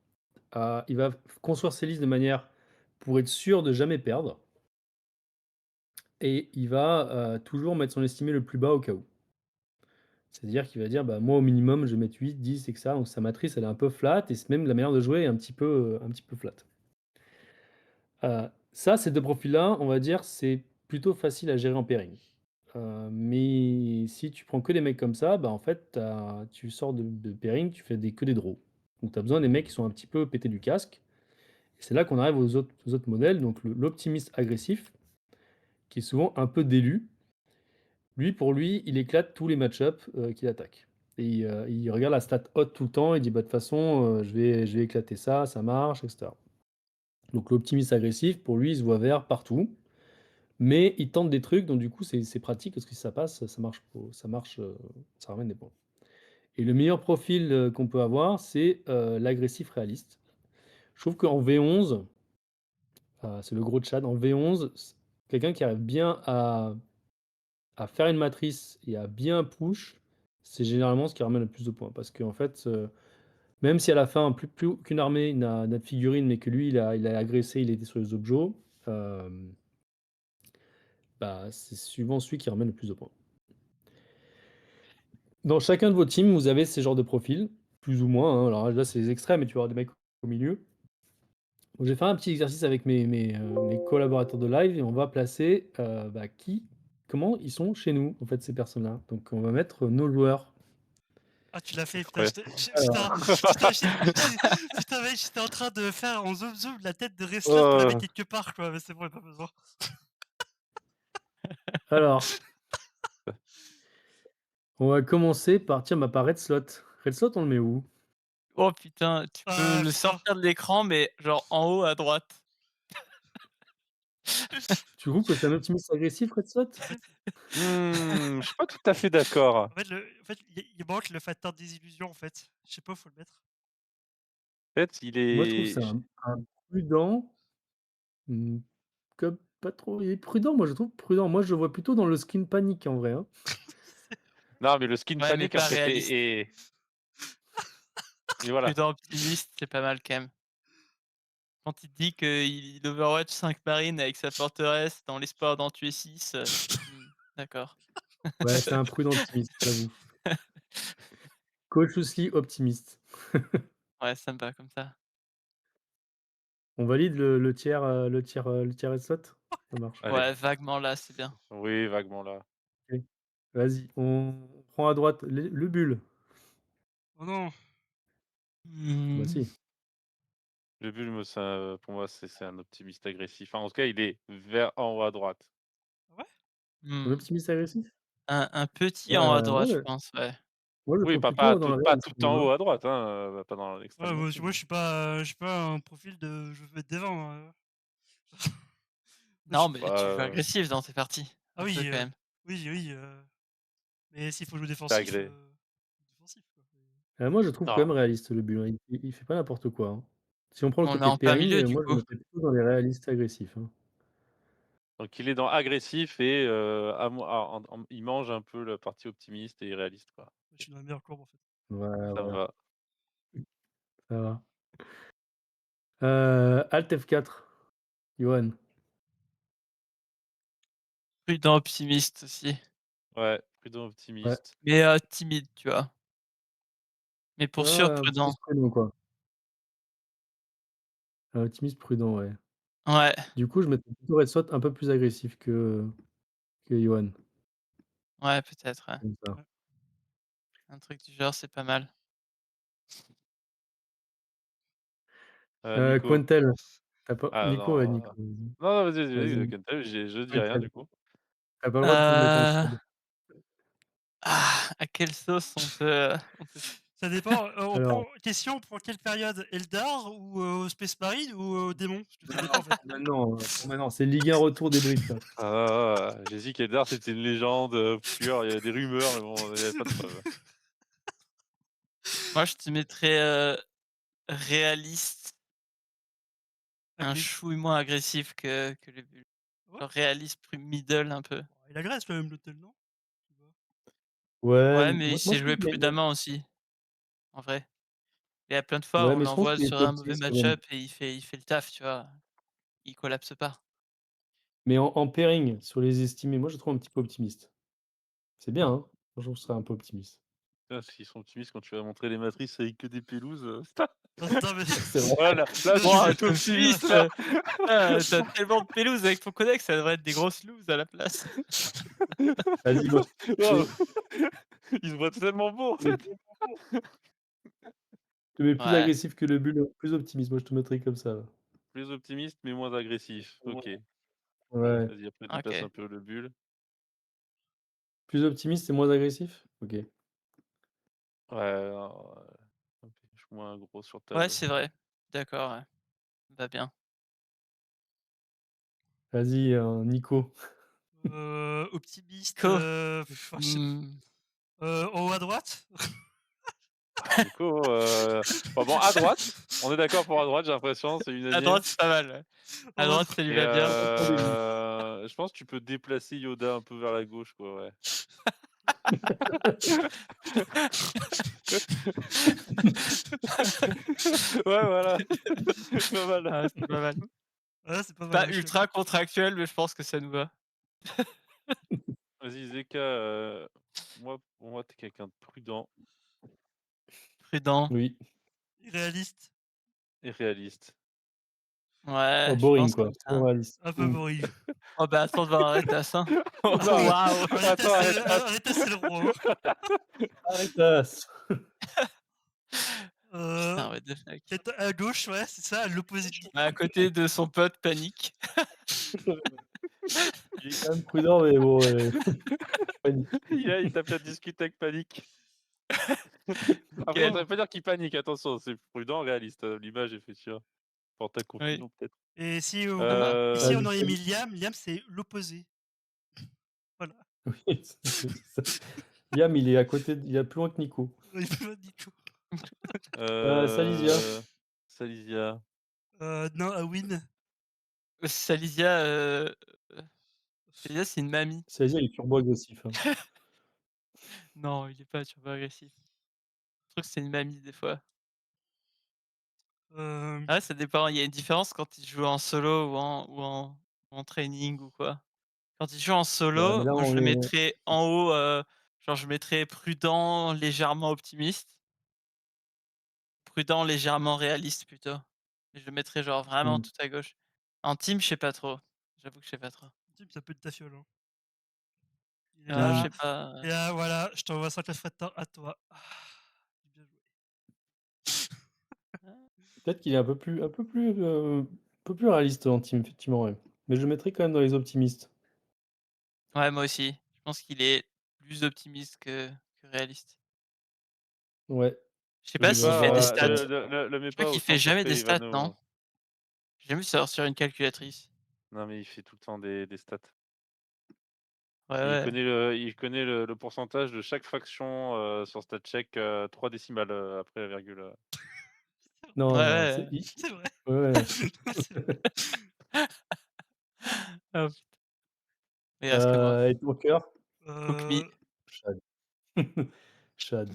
il va construire ses listes de manière pour être sûr de jamais perdre et il va, toujours mettre son estimé le plus bas au cas où. C'est-à-dire qu'il va dire: «Bah, moi, au minimum, je vais mettre 8, 10 et que ça», donc sa matrice, elle est un peu flat et c'est même la manière de jouer est un petit peu flat. Ça, ces 2 profils-là, on va dire, c'est plutôt facile à gérer en pairing. mais si tu prends que des mecs comme ça, bah, en fait, tu sors de pairing, tu fais que des draws. Donc tu as besoin des mecs qui sont un petit peu pétés du casque. Et c'est là qu'on arrive aux autres modèles, donc l'optimiste agressif, qui est souvent un peu d'élu. Lui, pour lui, il éclate tous les match-ups qu'il attaque. Et il regarde la stat haute tout le temps, il dit bah, de toute façon, je vais éclater ça, ça marche, etc. Donc l'optimiste agressif, pour lui, il se voit vert partout, mais il tente des trucs, donc du coup, c'est pratique parce que si ça passe, ça marche, ça marche, ça ramène des points. Et le meilleur profil qu'on peut avoir, c'est l'agressif réaliste. Je trouve qu'en V11, c'est le gros de Chad, en V11, quelqu'un qui arrive bien à faire une matrice et à bien push, c'est généralement ce qui ramène le plus de points. Parce qu'en fait, même si à la fin, plus aucune armée n'a de figurine, mais que lui, il a agressé, il était sur les objets, bah, c'est souvent celui qui ramène le plus de points. Dans chacun de vos teams, vous avez ces genres de profils, plus ou moins, hein. Alors là, c'est les extrêmes, mais tu vas avoir des mecs au milieu. Donc, je vais faire un petit exercice avec mes collaborateurs de live et on va placer bah, comment ils sont chez nous, en fait, ces personnes-là. Donc, on va mettre nos joueurs. Ah, tu l'as fait, putain, Incroyable. putain, putain, putain, mec, j'étais en train de faire en zoom la tête de Reslot pour la Oh, mettre quelque part, quoi, mais c'est bon, pas besoin. Alors, on va commencer par, tiens, par Red Slot. Red Slot, on le met où? Oh putain, tu peux Ah, le putain. sortir de l'écran, mais genre en haut à droite. Tu trouves que c'est un optimiste agressif, Red Slot? En fait, je suis pas tout à fait d'accord. il manque le facteur des illusions, en fait. Je sais pas, faut le mettre. En fait, il Moi, je trouve que est c'est un prudent, mmh, comme pas trop, il est prudent, moi, je trouve prudent. Moi, je le vois plutôt dans le skin panique, en vrai, hein. non, mais le skin Ouais, mais panique pas après réaliste. et voilà. Prudent optimiste, c'est pas mal quand même. Quand il te dit qu'il Overwatch 5 marines avec sa forteresse dans l'espoir d'en tuer 6, d'accord. Ouais, c'est un prudent optimiste, j'avoue. Cautiously optimiste. Ouais, ça me va comme ça. On valide le tiers Red Slot? Ça marche. Allez, Ouais, vaguement là, c'est bien. oui, vaguement là. OK. Vas-y, on prend à droite le bulle. Oh non. Bah Mmh. si, Le Bulme, ça, pour moi, c'est un optimiste agressif. Enfin, en tout cas, il est vers en haut à droite. Ah ouais? un Mmh. optimiste agressif? Un petit en haut à Ouais, droite, je pense, ouais. moi je le Oui, trouve pas plutôt dans le pas réaliste, tout en moi, haut hein. à droite, hein, pas dans Ouais, l'extrême non plus, moi, mais je suis pas un profil de je veux mettre des 20, moi, je Non, suis mais tu joues bah, agressif dans tes parties, ah un peu oui, quand même. oui, mais s'il faut jouer c'est défensif, agré défensif, quoi. Moi je trouve quand non, même réaliste le bulle, hein. Il fait pas n'importe quoi, hein. Si on prend le On est côté en plein pairing, milieu du moi je le coup. mettrais plutôt dans les réalistes agressifs, hein. donc il est dans agressif et à mo en il mange un peu la partie optimiste et réaliste, quoi. Je suis dans la meilleure courbe, en fait. Ouais, Ça me voilà, va. ça va. Alt F4, Johan. Prudent optimiste aussi, Ouais, prudent Ouais. optimiste. mais timide, tu vois? Mais pour sûr Ah, prudent. optimiste prudent, quoi. Optimiste prudent, ouais. Ouais, Du coup, je mettrais plutôt Red Sword un peu plus agressif que Johan, ouais, peut-être, ouais. comme ça. Ouais. Un truc du genre, c'est pas mal. Nico. Quentel, tu pas Ah Nico, ouais, Nico, non, vas-y. non, non, vas-y, Vas-y, vas-y, Nico. Kentel, je dis rien Quentel. du coup. Tu pas le droit de tout mettre en Heu, Chad. à quelle sauce on peut Ça dépend, Alors, on prend quelle période? Eldar ou Space Marine ou Démon? Parce que ça dépend, en fait. pour maintenant, c'est Ligue 1 retour des Druides, là. J'ai dit qu'Eldar c'était une légende obscure, il y avait des rumeurs, mais bon, il y avait pas de preuves. moi je te mettrais, réaliste, un Agressif. chouille moins agressif que le bull. Ouais? Genre réaliste plus middle un peu. Bon, il agresse quand même l'hôtel, non? Tu vois? Ouais, Ouais, mais il moi sait je trouve jouer qu'il y a prudemment aussi, en vrai. Il y a plein de fois, ouais, on mais je pense l'envoie que les sur top un mauvais teams, quand même. match-up et il fait le taf, tu vois? Il collapse pas. Mais en pairing, sur les estimés, moi je le trouve un petit peu optimiste. C'est bien, hein? Moi je trouve que ce serait un peu optimiste. Putain, s'ils sont optimistes quand tu vas montrer les matrices avec que des pelouses, Non, mais C'est vrai. Voilà, là, je suis Wouah, plutôt t'es optimiste, optimiste, là. tu tellement de pelouse avec ton connect, ça devrait être des grosses looses à la place. Vas-y, moi, je Waouh! te Il se voit tellement beau, en mets fait. plus Ouais, agressif que le bulle, plus optimiste. Moi, je te mettrais comme ça, là. Plus optimiste, mais moins agressif. OK. Ouais. Vas-y, après déplace OK. un peu le bulle. Plus optimiste et moins agressif? OK. Ouais, alors, OK, je suis moins gros sur Ouais, table. c'est vrai. D'accord, ouais. Va bien. Vas-y, Nico. optimiste, Co je sais mmh, en haut à droite? Nico, bon, à droite, on est d'accord pour à droite, j'ai l'impression, c'est à unanime. droite, c'est pas mal, ouais. À En haut à droite, droite. ça lui Et va bien. je pense que tu peux déplacer Yoda un peu vers la gauche, quoi, ouais. Ouais, voilà, pas mal. Ah, c'est pas mal. Ouais, c'est pas mal, Pas ouais, je suis ultra d'accord. contractuel, mais je pense que ça nous va. Vas-y, Zeka, moi, pour moi, tu quelqu'un de prudent Prudent. Oui. Réaliste, et réaliste. Oh, Ouais, je boring, pense quoi. comme Trop ça. réaliste. un peu Mmh. boring. Oh bah, attends de voir Aretas, hein. Oh Non, waouh! attends, arrête, Arrêtez, c'est le roi, hein. Arrêtasse! Heu, Putain, what the fuck. Tête à gauche, ouais, c'est ça, à l'opposé de À côté de son pote Panique. Il est quand même prudent, mais bon, panique. il tape la discute avec panique. Après, ça Nickel. veut pas dire qu'il panique, attention, c'est prudent, réaliste, l'image effectivement, porte à Oui. confusion peut-être. Ah bah, ici on Vas-y, aurait vas-y. mis Liam, Liam c'est l'opposé. Voilà, Oui, c'est ça. Liam, il est à côté il est plus loin que Nico. il peut Nico. Salisia. Salisia. Non, Win. Salisia, Salisia, c'est une mamie. Salisia, il est turbo agressif, hein. Non, il est pas turbo agressif. Je trouve que c'est une mamie des fois. Hem, Ah ouais, ça dépend, il y a une différence quand il joue en solo ou en training ou quoi. Quand il joue en Ouais, mais solo, là, moi je on le est mettrais en haut, genre je mettrais prudent, légèrement optimiste, prudent, légèrement réaliste plutôt. Je le mettrais genre vraiment mmh. tout à gauche. En team, je sais pas trop. J'avoue que je sais pas trop. Type ça peut être ta fiole, hein. Il est Ah, je Mmh. là, sais pas, et là, voilà, je t'envoie 5 classes temps à toi. Bien joué. Peut-être qu'il est un peu plus réaliste en team, effectivement, ouais. Mais je le mettrais quand même dans les optimistes. ouais, moi aussi. Je pense qu'il est plus optimiste que réaliste. Ouais, Je sais je pas Mets vais s'il fait avoir des pas, un stats. le mets Je crois pas au qu'il fait centre jamais des après stats, Ivano, non? hein. J'ai jamais vu ça sur une calculatrice. Non, mais il fait tout le temps des stats. Ouais, Et ouais. il connaît le pourcentage de chaque fraction, sur StatCheck, 3 décimales, après la virgule, non, Ouais, non, c'est ouais. i C'est vrai. ouais, C'est vrai. Oh, il reste que moi. et ton cœur? Cook me. Heu, Chad. Chad.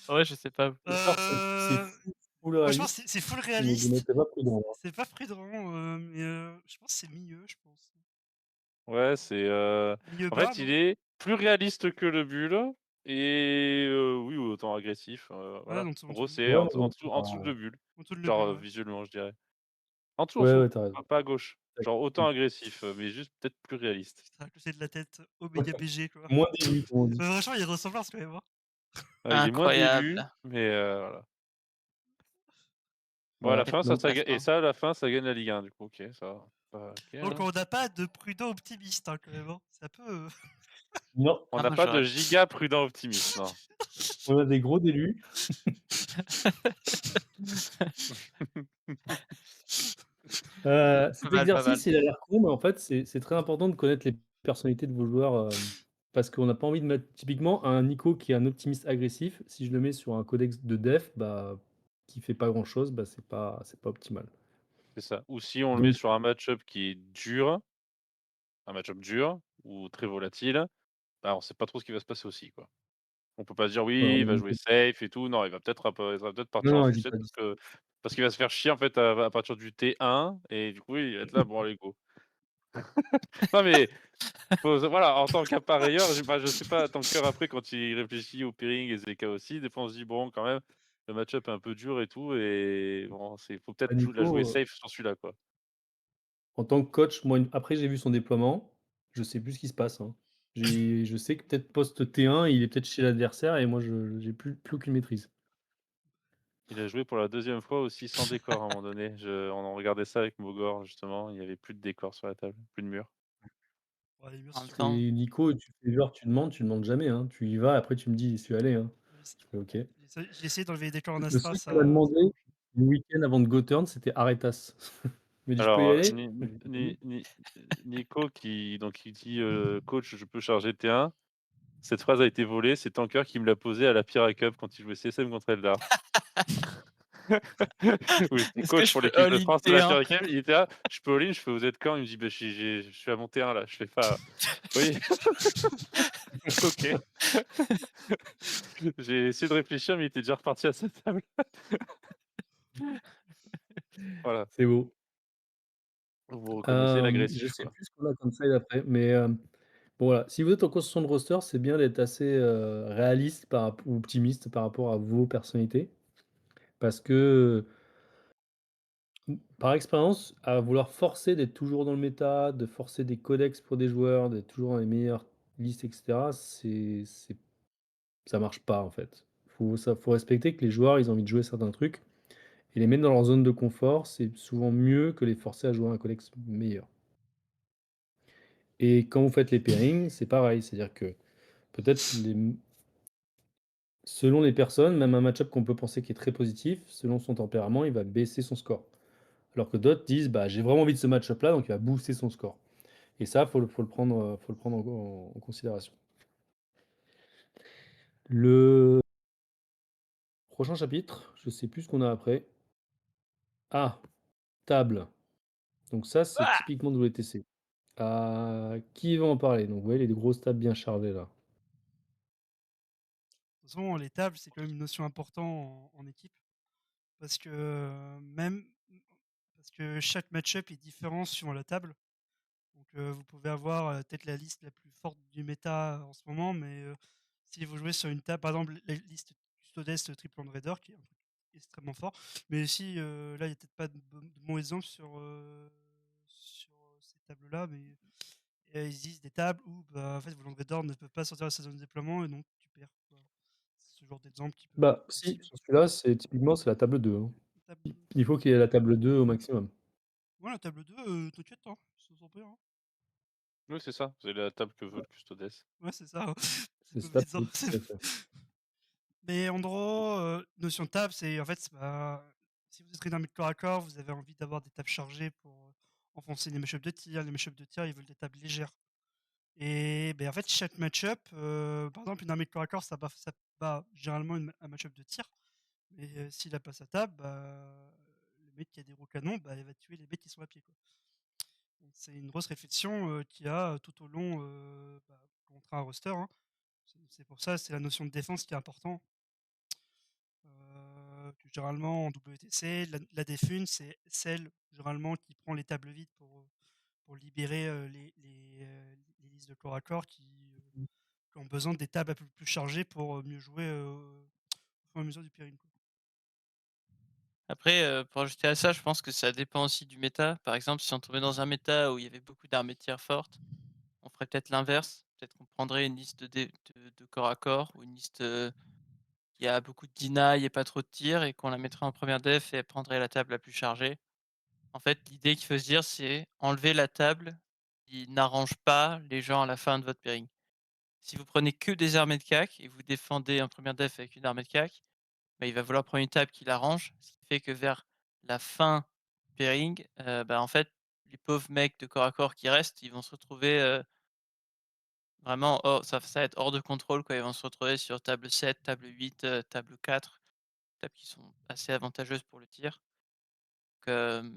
Ouais, je sais pas. Ton cœur, c'est heu, full franchement, réaliste, c'est full mais je le réaliste. mettais pas prudent, hein. C'est pas prudent, mais je pense que c'est milieu, je pense. Ouais, c'est, Milieu en bas, fait, il non? est plus réaliste que le bulle et oui, autant agressif, Ouais, voilà. en En dessous gros, du c'est Ouais, en mais dessous de le bulle, en dessous de le genre, bulle, ouais. visuellement, je dirais. En ouais, dessous, ouais, tu raison. pas à gauche. Tu Genre autant agressif, mais juste peut-être plus réaliste. Putain, à côté de la tête, Ouais, Oméga BG, quoi. moins d'élu, comme on dit. Franchement, il ressemble à ce quand même, hein. Il est moins Incroyable. d'élu, mais voilà. Bon, à la Voilà, Quel fin, ça beau donc ça ga et classement. ça, à la fin, ça gagne la Ligue 1, du coup, OK, ça va. Bah, OK, Donc hein. on n'a pas de prudent optimiste, hein, quand même, hein. C'est un peu, non, On Ah n'a moi pas de j'aurais giga prudent optimiste, non. on a des gros d'élus. pas Cet mal, pas mal. exercice, il a l'air con, mais en fait, c'est très important de connaître les personnalités de vos joueurs, parce qu'on n'a pas envie de mettre typiquement un Nico qui est un optimiste agressif, si je le mets sur un codex de def, bah, qui fait pas grand chose, bah, c'est pas optimal. C'est ça. Ou si on le met Donc sur un match-up qui est dur, un match-up dur ou très volatile, bah, on sait pas trop ce qui va se passer aussi, quoi. On peut pas se dire: voilà, «Oui, il va jouer safe et tout». Non, il va peut-être non, partir en non, dis sucette pas dis parce qu'il va se faire chier en fait à partir du T1 et du coup, il va être là: «Bon allez go». Non mais voilà, en tant qu'appareilleur, je sais pas, Tanker après quand il réfléchit au pairing et Zeka aussi, des fois on se dit: «Bon quand même, le match-up est un peu dur et tout» et bon, faut Bah, peut-être la jouer Nico, safe sur celui-là, quoi. en tant que coach, moi, après j'ai vu son déploiement, je sais plus ce qui se passe, hein. Je sais que peut-être poste T1, il est peut-être chez l'adversaire et moi je j'ai plus aucune maîtrise. Il a joué pour la deuxième fois aussi sans décor à un moment donné. On en regardait ça avec Mogor justement, il y avait plus de décor sur la table, plus de mur. Ouais, les murs, En c'est même toujours temps, C'est Nico, tu fais genre tu demandes jamais, hein. Tu y vas, après tu me dis: «J'y suis allé», hein. j'essa Je fais: «OK». j'ai essayé d'enlever les décors en Le Astra, seul qui m'a demandé ça marche. le week-end avant de go turn, c'était Aretas. Il m'a dit: «Je peux y Alors, aller?» J'ai dit: «Oui». Nico qui dit, «Coach, je peux charger T1». Cette phrase a été volée, c'est Tanker qui me l'a posée à la Pyra Cup quand il jouait CSM contre Eldar. Oui, j'étais est-ce que coach je pour peux l'équipe de all-in France à la T1? Pyra Cup, il était là: «Je peux all-in?» Je fais: «Vous êtes quand?» Il me dit: «Bah, je suis à mon T1 là». Je fais: «Pas oui, OK». J'ai essayé de réfléchir, mais il était déjà reparti à sa table. Voilà, C'est beau. vous reconnaissez Je l'agressif, sais quoi. plus ce qu'on a comme side après, mais bon voilà, si vous êtes en construction de roster, c'est bien d'être assez, réaliste ou optimiste par rapport à vos personnalités. Parce que, par expérience, à vouloir forcer d'être toujours dans le méta, de forcer des codex pour des joueurs, d'être toujours dans les meilleures listes et cetera, ça marche pas en fait. Faut respecter que les joueurs, ils ont envie de jouer certains trucs et les mettre dans leur zone de confort, c'est souvent mieux que les forcer à jouer un codex meilleur. Et quand vous faites les pairings, c'est pareil, c'est-à-dire que peut-être selon les personnes, même un match-up qu'on peut penser qui est très positif, selon son tempérament, il va baisser son score. Alors que d'autres disent: «Bah, j'ai vraiment envie de ce match-up-là», donc il va booster son score. Et ça, faut le prendre en considération. Le prochain chapitre, je sais plus ce qu'on a après. Ah, table. Donc ça, c'est Ah! typiquement WTC. Qui va en parler? Donc vous voyez les grosses tables bien chargées là. De toute façon, les tables, c'est quand même une notion importante en équipe parce que, même parce que chaque match-up est différent suivant la table. Donc, vous pouvez avoir, peut-être la liste la plus forte du méta en ce moment, mais, si vous jouez sur une table par exemple, la liste Custodes Triple Hand Raider qui est un truc extrêmement fort, mais si, là, il y a peut-être pas de bons exemples sur ces tables-là, mais il existe des tables où, bah, en fait, vos Land Raiders ne peuvent pas sortir de sa zone de déploiement et donc tu perds, quoi. C'est ce genre d'exemple qui peut Bah être si, possible. sur celui-là, c'est la table 2, hein. Table 2. Il faut qu'il y ait la table 2 au maximum. Ouais, la table 2, t'inquiète, hein, ils s'en pire, hein. Oui, c'est ça, c'est la table que veut le Custodes. Ouais, c'est ça, hein. C'est C'est pas ça, évident. tout à fait. Mais en gros, notion de table, c'est en fait, bah, si vous êtes une armée de corps à corps, vous avez envie d'avoir des tables chargées pour enfoncer les match-ups de tir. Les match-ups de tir, ils veulent des tables légères. Et ben, en fait, chaque match-up, par exemple, une armée de corps à corps, ça bat généralement un match-up de tir. Mais s'il a pas sa table, bah, le mec qui a des gros canons, bah, il va tuer les mecs qui sont à pied, quoi. Donc, c'est une grosse réflexion qu'il y a tout au long bah, contre un roster, hein. C'est pour ça, c'est la notion de défense qui est important. Que généralement en WTC, la défune, c'est celle généralement qui prend les tables vides pour libérer les listes de corps à corps qui ont besoin des tables un peu plus chargées pour mieux jouer au fur et à mesure du pairing, quoi. Après, pour ajouter à ça, je pense que ça dépend aussi du méta. Par exemple, si on tombait dans un méta où il y avait beaucoup d'armées de tir fortes, on ferait peut-être l'inverse. Peut-être qu'on prendrait une liste de corps à corps ou une liste, qui a beaucoup de deny et pas trop de tir et qu'on la mettrait en première def et elle prendrait la table la plus chargée. En fait, l'idée qu'il faut se dire, c'est enlever la table qui n'arrange pas les gens à la fin de votre pairing. Si vous prenez que des armées de CAC et vous défendez en première def avec une armée de CAC, bah, il va falloir prendre une table qui l'arrange, ce qui fait que vers la fin pairing, bah, en fait, les pauvres mecs de corps à corps qui restent, ils vont se retrouver, vraiment ça va être hors de contrôle, quoi. Ils vont se retrouver sur table 7, table 8, table 4, tables qui sont assez avantageuses pour le tir. Donc,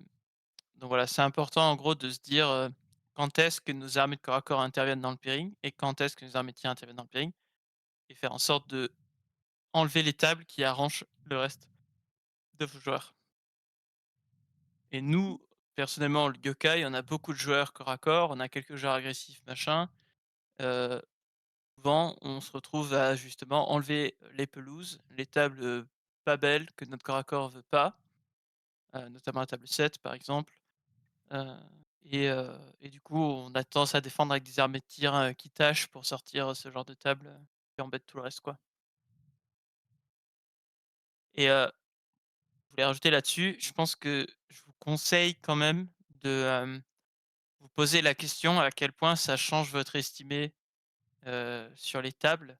donc voilà, c'est important en gros de se dire, quand est-ce que nos armées de corps à corps interviennent dans le pairing et quand est-ce que nos armées de tir interviennent dans le pairing et faire en sorte de enlever les tables qui arrangent le reste de vos joueurs. Et nous, personnellement, le yokai, on a beaucoup de joueurs corps à corps, on a quelques joueurs agressifs, machin. Heu, Souvent, on se retrouve à justement enlever les pelouses, les tables, pas belles que notre corps à corps veut pas, notamment la table 7 par exemple. Heu et du coup, on a tendance à défendre avec des armées de tir, qui tâchent pour sortir ce genre de table, qui embête tout le reste, quoi. Et je voulais rajouter là-dessus, je pense que je vous conseille quand même de, vous poser la question à quel point ça change votre estimé, sur les tables.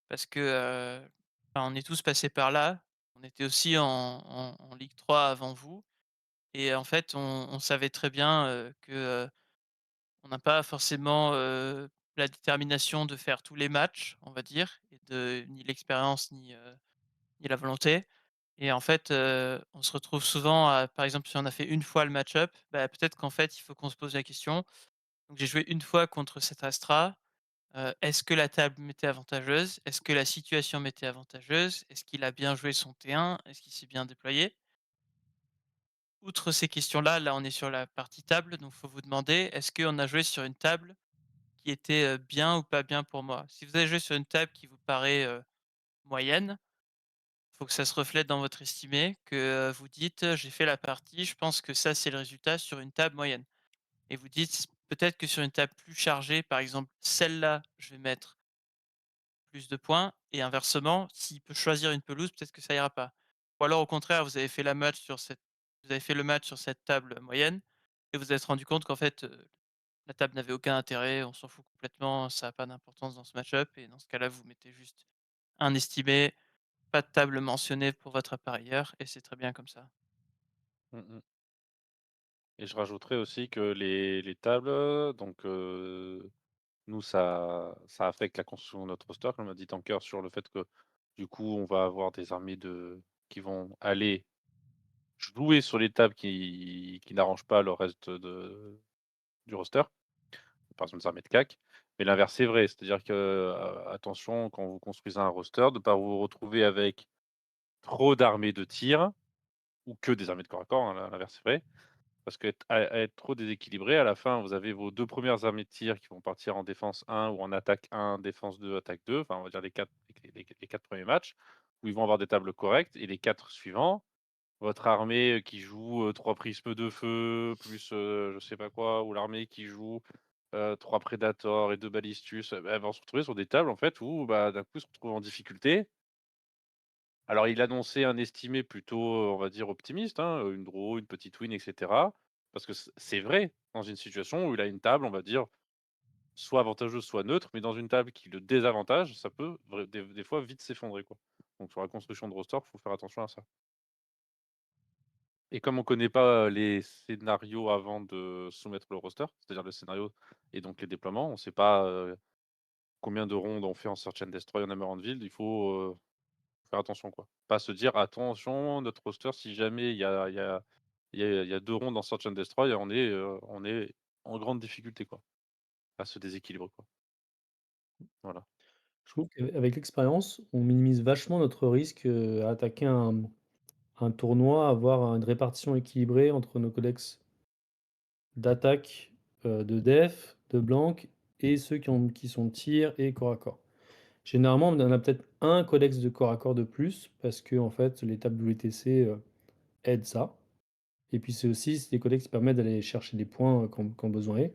Parce que, enfin, on est tous passés par là. On était aussi en Ligue 3 avant vous et en fait, on savait très bien, que, on n'a pas forcément, la détermination de faire tous les matchs, on va dire, et ni l'expérience ni la volonté. Et en fait, on se retrouve souvent à par exemple, si on a fait une fois le match-up, bah, peut-être qu'en fait, il faut qu'on se pose la question. Donc j'ai joué une fois contre cet Astra, est-ce que la table m'était avantageuse? Est-ce que la situation m'était avantageuse? Est-ce qu'il a bien joué son T1? Est-ce qu'il s'est bien déployé? Outre ces questions-là, là, on est sur la partie table, donc faut vous demander, est-ce qu'on a joué sur une table qui était, bien ou pas bien pour moi? Si vous avez joué sur une table qui vous paraît, moyenne, faut que ça se reflète dans votre estimé, que, vous dites, «J'ai fait la partie, je pense que ça, c'est le résultat sur une table moyenne» et vous dites: «Peut-être que sur une table plus chargée, par exemple, celle-là, je vais mettre plus de points» et inversement, s'il peut choisir une pelouse, peut-être que ça ira pas. Ou alors au contraire, vous avez fait le match sur cette table moyenne et vous vous êtes rendu compte qu'en fait, la table n'avait aucun intérêt, on s'en fout complètement, ça a pas d'importance dans ce match-up et dans ce cas-là, vous mettez juste un estimé, pas de table mentionnée pour votre appareilleur et c'est très bien comme ça. Mmh mh. Et je rajouterais aussi que les tables, donc nous ça affecte la construction de notre roster, comme l'a dit Tanker, sur le fait que, du coup, on va avoir des armées qui vont aller jouer sur les tables qui n'arrangent pas le reste du roster, par exemple des armées de CAC. Mais l'inverse est vrai, c'est-à-dire que, attention quand vous construisez un roster, de ne pas vous retrouver avec trop d'armées de tir ou que des armées de corps à corps, hein, l'inverse est vrai. Parce qu'être à être trop déséquilibré, à la fin, vous avez vos 2 premières armées de tir qui vont partir en défense 1 ou en attaque 1, défense 2, attaque 2, enfin, on va dire les 4 premiers matchs, où ils vont avoir des tables correctes et les 4 suivants, votre armée, qui joue, 3 prismes de feu, plus, je sais pas quoi, ou l'armée qui joue, 3 Predators et 2 Ballistus, bah, elles vont se retrouver sur des tables, en fait, où, bah, d'un coup, ils se retrouvent en difficulté. Alors, il annonçait un estimé plutôt, on va dire optimiste, hein, une draw, une petite win et cetera. Parce que c'est vrai, dans une situation où il a une table, on va dire, soit avantageuse, soit neutre, mais dans une table qui le désavantage, ça peut des fois vite s'effondrer, quoi. Donc sur la construction de roster, il faut faire attention à ça. Et comme on connaît pas, les scénarios avant de soumettre le roster, c'est-à-dire le scénario et donc les déploiements, on sait pas, combien de rondes on fait en Search and Destroy en Emeraldville, il faut faire attention, quoi. Pas se dire: «Attention, notre roster, si jamais il y a 2 rondes en Search and Destroy, on est en grande difficulté, quoi, à se déséquilibrer, quoi». Voilà. Je trouve qu'avec l'expérience, on minimise vachement notre risque, à attaquer un tournoi, avoir une répartition équilibrée entre nos codex d'attaque, de def, de blank et ceux qui sont tir et corps à corps. Généralement, on en a peut-être un codex de corps à corps de plus parce que en fait, les tables WTC, aident ça et puis c'est des codex qui permettent d'aller chercher des points, quand besoin est.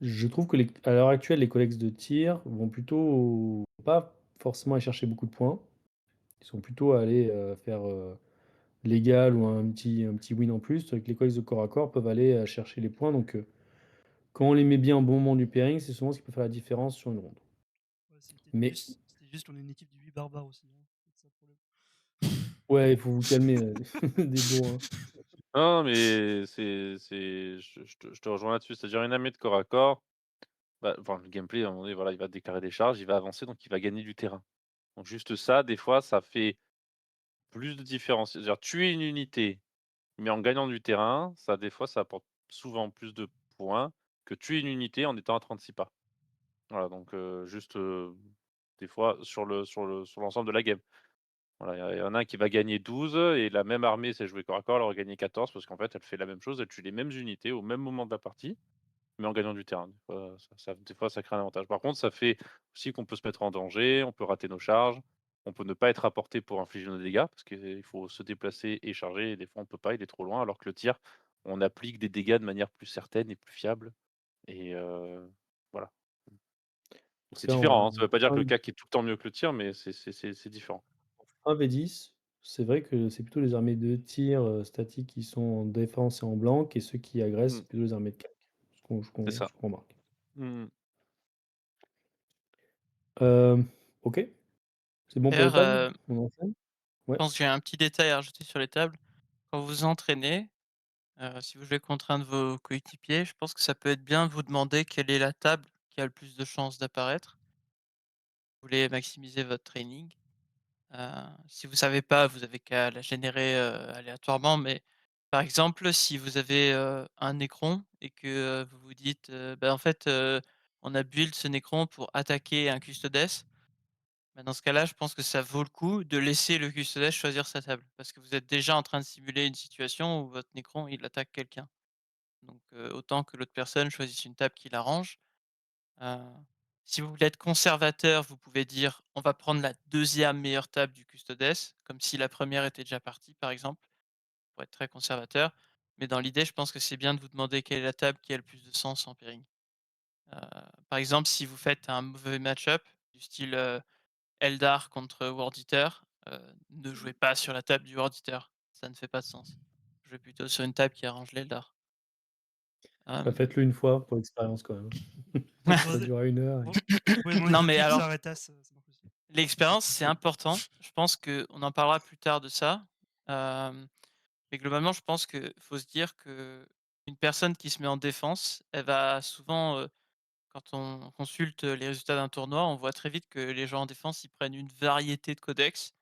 Je trouve que à l'heure actuelle, les codex de tir vont plutôt pas forcément aller chercher beaucoup de points. Ils sont plutôt à aller, faire, l'égal ou un petit win en plus, avec les codex de corps à corps peuvent aller, chercher les points donc quand on les met bien au bon moment du pairing, c'est souvent ce qui peut faire la différence sur une ronde. Ouais, Mais c'était juste qu'on est une équipe de 8 barbares aussi, hein, c'est ça le problème. ouais, il faut vous calmer, des bourrins. Non, mais je te rejoins là-dessus, c'est-à-dire une armée de corps à corps, bah, enfin, le gameplay, à un moment donné, voilà, il va déclarer des charges, il va avancer, donc il va gagner du terrain. Donc juste ça, des fois, ça fait plus de différence. C'est-à-dire tuer une unité, mais en gagnant du terrain, ça, des fois, ça apporte souvent plus de points que tuer une unité en étant à 36 pas. Voilà, donc juste, des fois sur l'ensemble de la game. Voilà, il y en a un qui va gagner 12 et la même armée, si elle jouait corps à corps, elle aurait gagné 14 parce qu'en fait, elle fait la même chose, elle tue les mêmes unités au même moment de la partie, mais en gagnant du terrain. Des fois, ça crée un avantage. Par contre, ça fait aussi qu'on peut se mettre en danger, on peut rater nos charges, on peut ne pas être à portée pour infliger nos dégâts parce qu'il faut se déplacer et charger et des fois on peut pas, il est trop loin, alors que le tir, on applique des dégâts de manière plus certaine et plus fiable et voilà. Donc C'est là, différent, hein, on ça veut pas dire que fin le CAC est tout le temps mieux que le tir, mais c'est différent. fin V10, c'est vrai que c'est plutôt les armées de tir, statiques qui sont en défense et en blanc et ceux qui agressent, Mmh, c'est plutôt les armées de CAC. c'est ça. Ce qu'on remarque. Mmh mh. OK, c'est bon pour les D'ailleurs, tables? On enchaîne? je Ouais. pense que j'ai un petit détail à rajouter sur les tables. Quand vous vous entraînez, si vous jouez contre un de vos coéquipiers, je pense que ça peut être bien de vous demander quelle est la table qui a le plus de chances d'apparaître. Vous voulez maximiser votre training. Si vous savez pas, vous avez qu'à la générer, aléatoirement, mais par exemple, si vous avez, un Nécron et que, vous vous dites, «Bah, en fait, on a build ce Nécron pour attaquer un Custodes», bah, dans ce cas-là, je pense que ça vaut le coup de laisser le Custodes choisir sa table. Parce que vous êtes déjà en train de simuler une situation où votre Nécron, il attaque quelqu'un. Donc, autant que l'autre personne choisisse une table qui l'arrange. Heu, Si vous voulez être conservateur, vous pouvez dire: «On va prendre la deuxième meilleure table du custodes», comme si la première était déjà partie, par exemple, pour être très conservateur. Mais dans l'idée, je pense que c'est bien de vous demander quelle est la table qui a le plus de sens en pairing. Heu, Par exemple, si vous faites un mauvais match-up du style, Eldar contre World Eater, ne jouez pas sur la table du World Eater, ça ne fait pas de sens. Jouez plutôt sur une table qui arrange l'Eldar. Bah, Hem, faites-le une fois pour l'expérience quand même. Ça Posez dure 1 heure et ouais, ouais, moi non, je mais clique sur alors arrêtas, ça marche aussi. l'expérience, c'est important. Je pense qu'on en parlera plus tard de ça. Hem, mais globalement, je pense qu'il faut se dire qu'une personne qui se met en défense, elle va souvent, quand on consulte les résultats d'un tournoi, on voit très vite que les gens en défense, ils prennent une variété de codex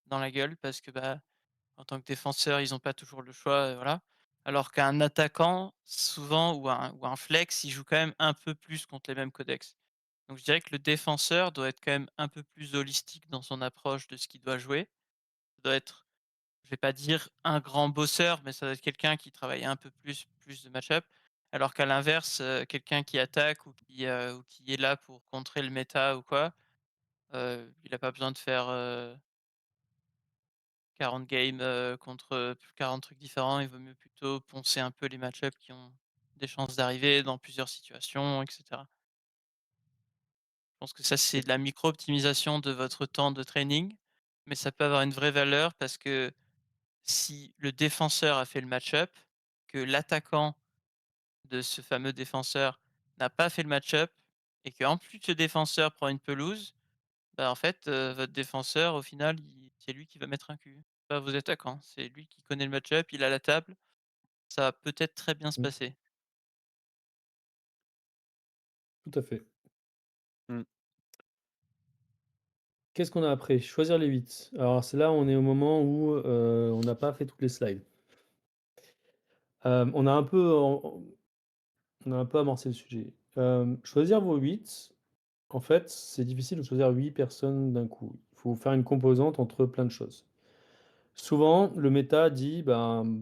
dans la gueule parce que, bah, en tant que défenseur, ils ont pas toujours le choix, voilà. Alors qu'un attaquant, souvent ou un flex, il joue quand même un peu plus contre les mêmes codex. Donc je dirais que le défenseur doit être quand même un peu plus holistique dans son approche de ce qu'il doit jouer. Ça doit être, je vais pas dire un grand bosseur, mais ça doit être quelqu'un qui travaille un peu plus de match-up. Alors qu'à l'inverse, quelqu'un qui attaque ou qui est là pour contrer le méta ou quoi, il a pas besoin de faire, 40 games, contre, 40 trucs différents. Il vaut mieux plutôt poncer un peu les match-up qui ont des chances d'arriver dans plusieurs situations et cetera. Je pense que ça, c'est de la micro-optimisation de votre temps de training, mais ça peut avoir une vraie valeur parce que si le défenseur a fait le match-up, que l'attaquant de ce fameux défenseur n'a pas fait le match-up et qu'en plus le défenseur prend une pelouse, bah, en fait, votre défenseur au final, c'est lui qui va mettre un cul, pas vos attaquants. C'est lui qui connaît le match-up, il a la table, ça va peut-être très bien se mmh, passer. tout à fait. Mmh. Qu'est-ce qu'on a après? Choisir les 8. Alors c'est là, on est au moment où, on n'a pas fait toutes les slides. On a un peu on a un peu amorcé le sujet. Choisir vos 8. En fait, c'est difficile de choisir 8 personnes d'un coup. Il faut faire une composante entre plein de choses. Souvent, le méta dit, ben,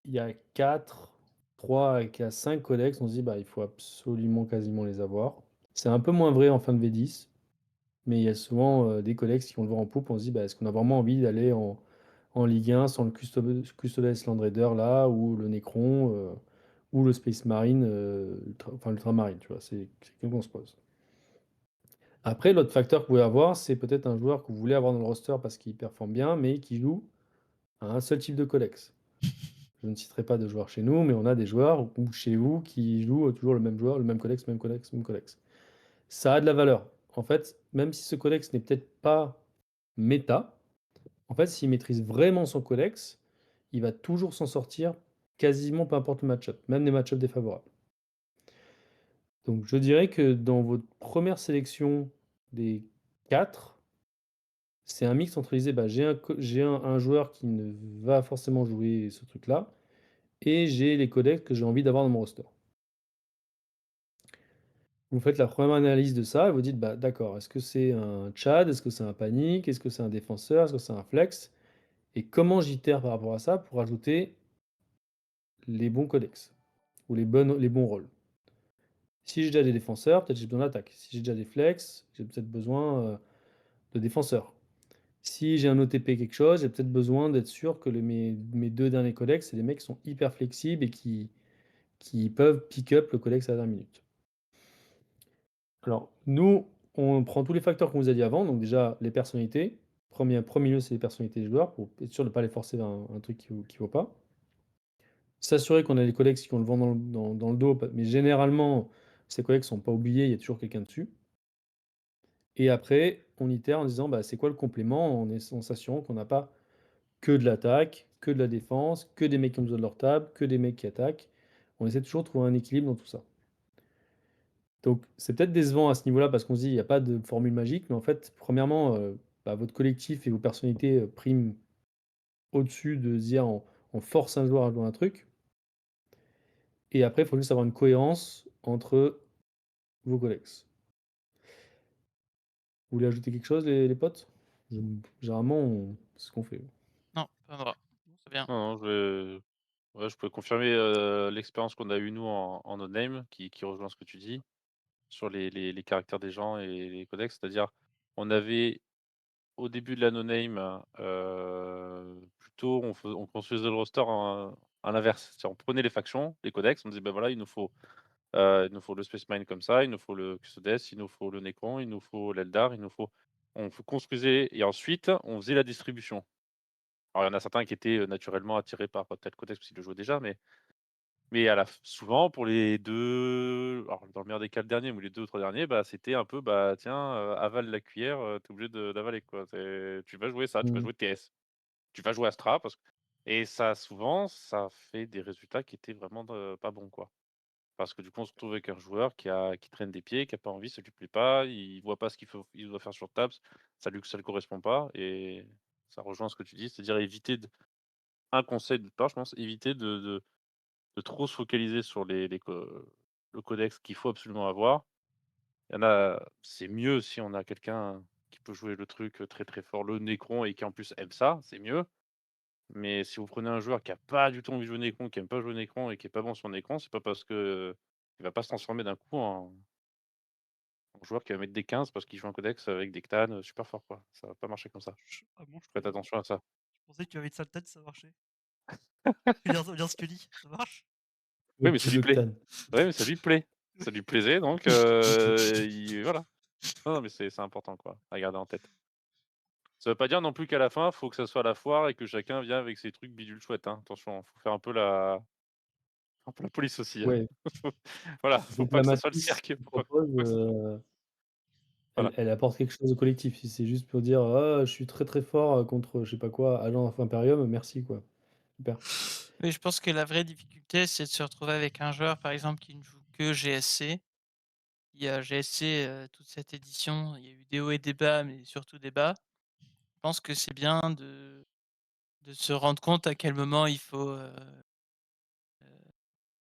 il y a 4, 3 et qu'il 5 codex, on se dit: «Bah, il faut absolument quasiment les avoir». C'est un peu moins vrai en fin de V10, mais il y a souvent, des codex qui vont le vent en poupe. On se dit: «Bah, est-ce qu'on a vraiment envie d'aller en Ligue 1 sans le Custodes Land Raider là ou le Necron, ou le Space Marine, l'Ultramarine?» Tu vois? C'est la question qu'on se pose. Après, l'autre facteur que vous pouvez avoir, c'est peut-être un joueur que vous voulez avoir dans le roster parce qu'il performe bien, mais qui joue à un seul type de codex. Je ne citerai pas de joueurs chez nous, mais on a des joueurs ou chez vous qui jouent toujours le même joueur, le même codex, même codex, même codex. Ça a de la valeur. En fait, même si ce codex n'est peut-être pas méta, en fait, s'il maîtrise vraiment son codex, il va toujours s'en sortir quasiment peu importe le match-up, même les match-ups défavorables. Donc je dirais que dans votre première sélection des 4, c'est un mix entre les bah, j'ai un joueur qui ne va forcément jouer ce truc-là et j'ai les codex que j'ai envie d'avoir dans mon roster. Vous faites la première analyse de ça et vous dites: «Bah, d'accord, est-ce que c'est un Tchad? Est-ce que c'est un panique? Est-ce que c'est un défenseur? Est-ce que c'est un flex?» Et comment j'itère par rapport à ça pour ajouter les bons codex ou les bons rôles. Si j'ai déjà des défenseurs, peut-être j'ai besoin d'attaque. Si j'ai déjà des flex, j'ai peut-être besoin, de défenseurs. Si j'ai un OTP quelque chose, j'ai peut-être besoin d'être sûr que mes 2 derniers codex, c'est des mecs qui sont hyper flexibles et qui peuvent pick up le codex à la dernière minute. Alors nous, on prend tous les facteurs qu'on vous a dit avant, donc déjà les personnalités. Premier lieu, c'est les personnalités des joueurs pour être sûr de ne pas les forcer vers un truc qui vaut pas. S'assurer qu'on a les codex qui ont le vent dans le dos, mais généralement, ces codex sont pas oubliés, il y a toujours quelqu'un dessus. Et après, on itère en disant: «Bah, c'est quoi le complément?» en s'assurant qu'on n'a pas que de l'attaque, que de la défense, que des mecs qui ont besoin de leur table, que des mecs qui attaquent. On essaie toujours de trouver un équilibre dans tout ça. Donc c'est peut-être décevant à ce niveau-là parce qu'on se dit: «Il y a pas de formule magique», mais en fait, premièrement, bah, votre collectif et vos personnalités, priment au-dessus de se dire on force un joueur à jouer un truc. Et après, il faut juste avoir une cohérence entre vos codex. Vous voulez ajouter quelque chose les potes? Je généralement, c'est ce qu'on fait. Non, pas moi. C'est bien. Non, non, ouais, je peux confirmer, l'expérience qu'on a eue nous en no name qui rejoint ce que tu dis sur les caractères des gens et les codex. C'est-à-dire, on avait au début de la no name, plutôt on construisait le roster à l'inverse. C'est-à-dire on prenait les factions, les codex, on disait: «Ben voilà, il nous faut le Space Marine comme ça, il nous faut le Custodes, il nous faut le Necron, il nous faut l'Eldar, il nous faut» construisait et ensuite on faisait la distribution. Alors il y en a certains qui étaient, naturellement attirés par tel codex parce qu'ils le jouaient déjà, mais à la f souvent pour les 2, alors dans le meilleur des cas le dernier, ou les 2 ou 3 derniers, bah, c'était un peu, bah, tiens, avale la cuillère, tu es obligé d'avaler quoi. Tu vas jouer ça, tu vas Mmh. jouer TS, tu vas jouer Astra parce que et ça souvent, ça fait des résultats qui étaient vraiment pas bons quoi. Parce que du coup, on se retrouve avec un joueur qui traîne des pieds, qui a pas envie, ça lui plaît pas, il voit pas ce il doit faire sur table, ça lui correspond pas et ça rejoint ce que tu dis, c'est-à-dire éviter de un conseil de part, je pense, éviter de trop se focaliser sur les co le codex qu'il faut absolument avoir. Il y en a c'est mieux si on a quelqu'un qui peut jouer le truc, très, très fort, le Necron et qui en plus aime ça, c'est mieux. Mais si vous prenez un joueur qui a pas du tout envie de jouer Necron, qui aime pas jouer Necron et qui est pas bon sur Necron, c'est pas parce que, il va pas se transformer d'un coup en joueur qui va mettre des 15 parce qu'il joue un codex avec des Cthulhu, super fort quoi. Ça va pas marcher comme ça. Ah bon, je Faites trouvais attention à ça. je pensais que tu avais une sale tête, ça marchait. Bien Scully, ça marche? Oui, Le mais ça petit lui plaît. Octane. Ouais, mais ça lui plaît. Ça lui plaisait donc il voilà. Non, non, mais c'est important quoi, à garder en tête. Ça veut pas dire non plus qu'à la fin, faut que ça soit la foire et que chacun vient avec ses trucs bidules chouettes, hein. Attention, faut faire un peu la police aussi, hein. Ouais, Faut voilà, faut donc pas la que ça soit le matrice cirque. qu'il Faut propose, pas que ça elle voilà. elle apporte quelque chose au collectif. Si c'est juste pour dire: «Ah, je suis très, très fort, contre je sais pas quoi, agent Imperium», merci quoi. Super. Oui, je pense que la vraie difficulté, c'est de se retrouver avec un joueur, par exemple, qui ne joue que GSC. Il y a GSC, toute cette édition, il y a eu des hauts et des bas, mais surtout des bas. Je pense que c'est bien de se rendre compte à quel moment il faut,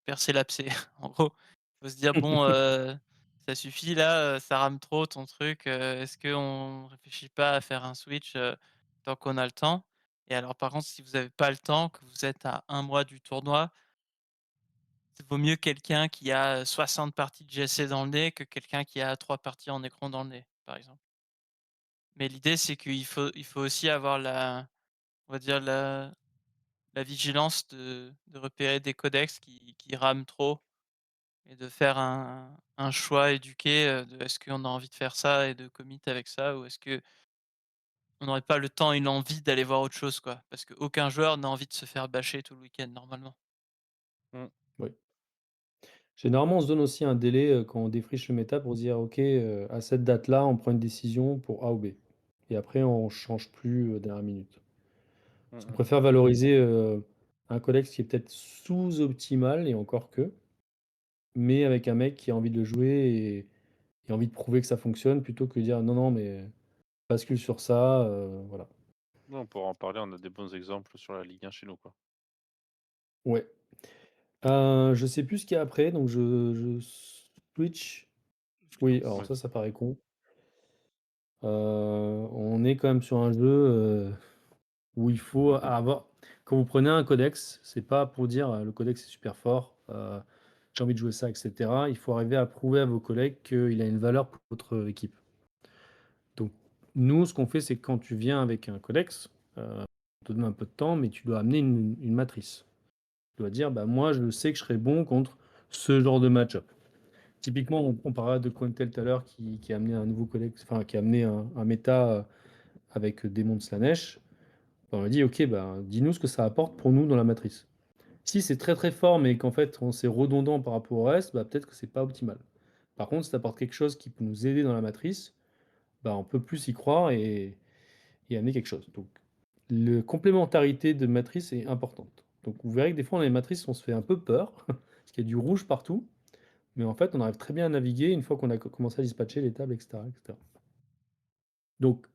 percer l'abcès. En gros, il faut se dire: «Bon, ça suffit là, ça rame trop ton truc, est-ce qu'on réfléchit pas à faire un switch, tant qu'on a le temps?» Et alors par contre, si vous avez pas le temps, que vous êtes à un mois du tournoi, il vaut mieux quelqu'un qui a 60 parties de GSC dans le nez que quelqu'un qui a 3 parties en écran dans le nez, par exemple. Mais l'idée, c'est qu'il faut aussi avoir on va dire la vigilance de repérer des codex qui rament trop et de faire un choix éduqué, de est-ce qu'on a envie de faire ça et de commit avec ça ou est-ce qu'on n'aurait pas le temps et l'envie d'aller voir autre chose, quoi? Parce qu'aucun joueur n'a envie de se faire bâcher tout le week-end normalement. Mmh, Oui. Généralement, on se donne aussi un délai, quand on défriche le méta pour se dire: «OK, à cette date-là, on prend une décision pour A ou B» et après on change plus, dernière minute. mmh Parce qu'on mh. préfère valoriser, un codex qui est peut-être sous-optimal et encore que, mais avec un mec qui a envie de le jouer et envie de prouver que ça fonctionne plutôt que de dire: «Non, non, mais bascule sur ça», voilà. Ouais, on pourra en parler, on a des bons exemples sur la Ligue 1 chez nous, quoi. Ouais. Je sais plus ce qu'il y a après, donc je switch. je Oui, pense. alors Ouais. ça paraît con. On est quand même sur un jeu, où il faut avoir quand vous prenez un codex, c'est pas pour dire, «Le codex est super fort, j'ai envie de jouer ça» et cetera. Il faut arriver à prouver à vos collègues qu'il a une valeur pour votre équipe. Donc nous, ce qu'on fait, c'est que quand tu viens avec un codex, on te donne un peu de temps, mais tu dois amener une matrice. Tu dois dire: «Bah, moi, je sais que je serai bon contre ce genre de match-up». Typiquement, on parlait de Cointel tout à l'heure qui a amené un nouveau codex, enfin qui a amené un méta, avec Démon de Slanesh. On lui a dit: «OK, bah, dis-nous ce que ça apporte pour nous dans la matrice». Si c'est très, très fort, mais qu'en fait, c'est redondant par rapport au reste, bah, peut-être que c'est pas optimal. Par contre, si tu apportes quelque chose qui peut nous aider dans la matrice, bah, on peut plus y croire et amener quelque chose. Donc, le complémentarité de matrice est importante. Donc, vous verrez que des fois, dans les matrices, on se fait un peu peur, parce qu'il y a du rouge partout, mais en fait, on arrive très bien à naviguer une fois qu'on a commencé à dispatcher les tables, et cetera, et cetera. Donc,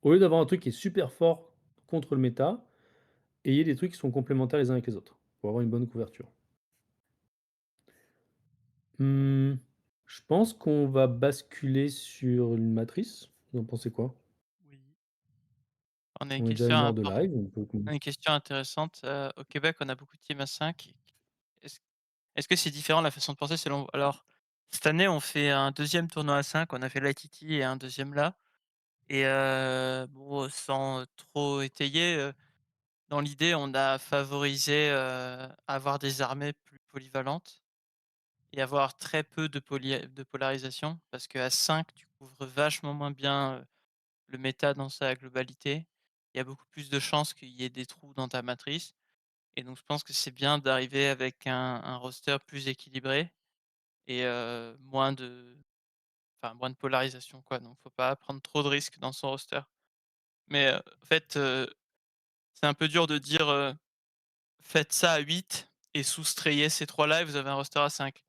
au lieu d'avoir un truc qui est super fort contre le méta, ayez des trucs qui sont complémentaires les uns avec les autres, pour avoir une bonne couverture. Mmh, je pense qu'on va basculer sur une matrice. Vous en pensez quoi? Oui. On a une On est déjà à question 1 heure de import live, on peut on a une question intéressante. Au Québec, on a beaucoup de teams à 5. Est-ce est-ce que c'est différent la façon de penser selon alors, cette année, on fait un deuxième tournoi à 5. On a fait l'ITT et un deuxième là et bon, sans trop étayer, dans l'idée, on a favorisé, avoir des armées plus polyvalentes et avoir très peu de polarisation parce qu'à 5, tu couvres vachement moins bien, le méta dans sa globalité. Il y a beaucoup plus de chances qu'il y ait des trous dans ta matrice et donc je pense que c'est bien d'arriver avec un roster plus équilibré et moins de polarisation quoi, donc faut pas prendre trop de risques dans son roster. Mais, en fait, c'est un peu dur de dire, faites ça à 8 et soustrayez ces 3 là et vous avez un roster à 5.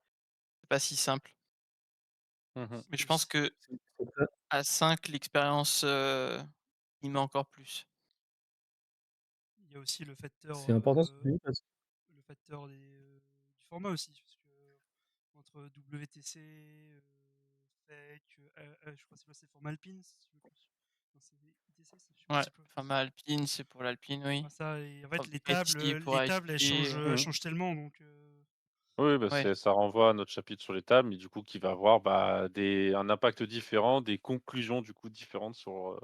C'est pas si simple. Mmh. C'est Mais je pense aussi qu'à C'est très 5 l'expérience, y met encore plus. il y a aussi c'est important ce que tu dis parce le facteur du format aussi, parce que entre WTC, FEC, je crois que c'est format alpine, si je me non, c'est ITC, je Ouais, sais pas. format alpine, c'est pour l'alpine, oui. Ouais, ça et en fait Form PTC pour les tables ICT, elles Mmh. changent tellement donc Oui, bah, ouais. ça renvoie à notre chapitre sur les tables, mais du coup qui va avoir, bah, un impact différent, des conclusions du coup différentes sur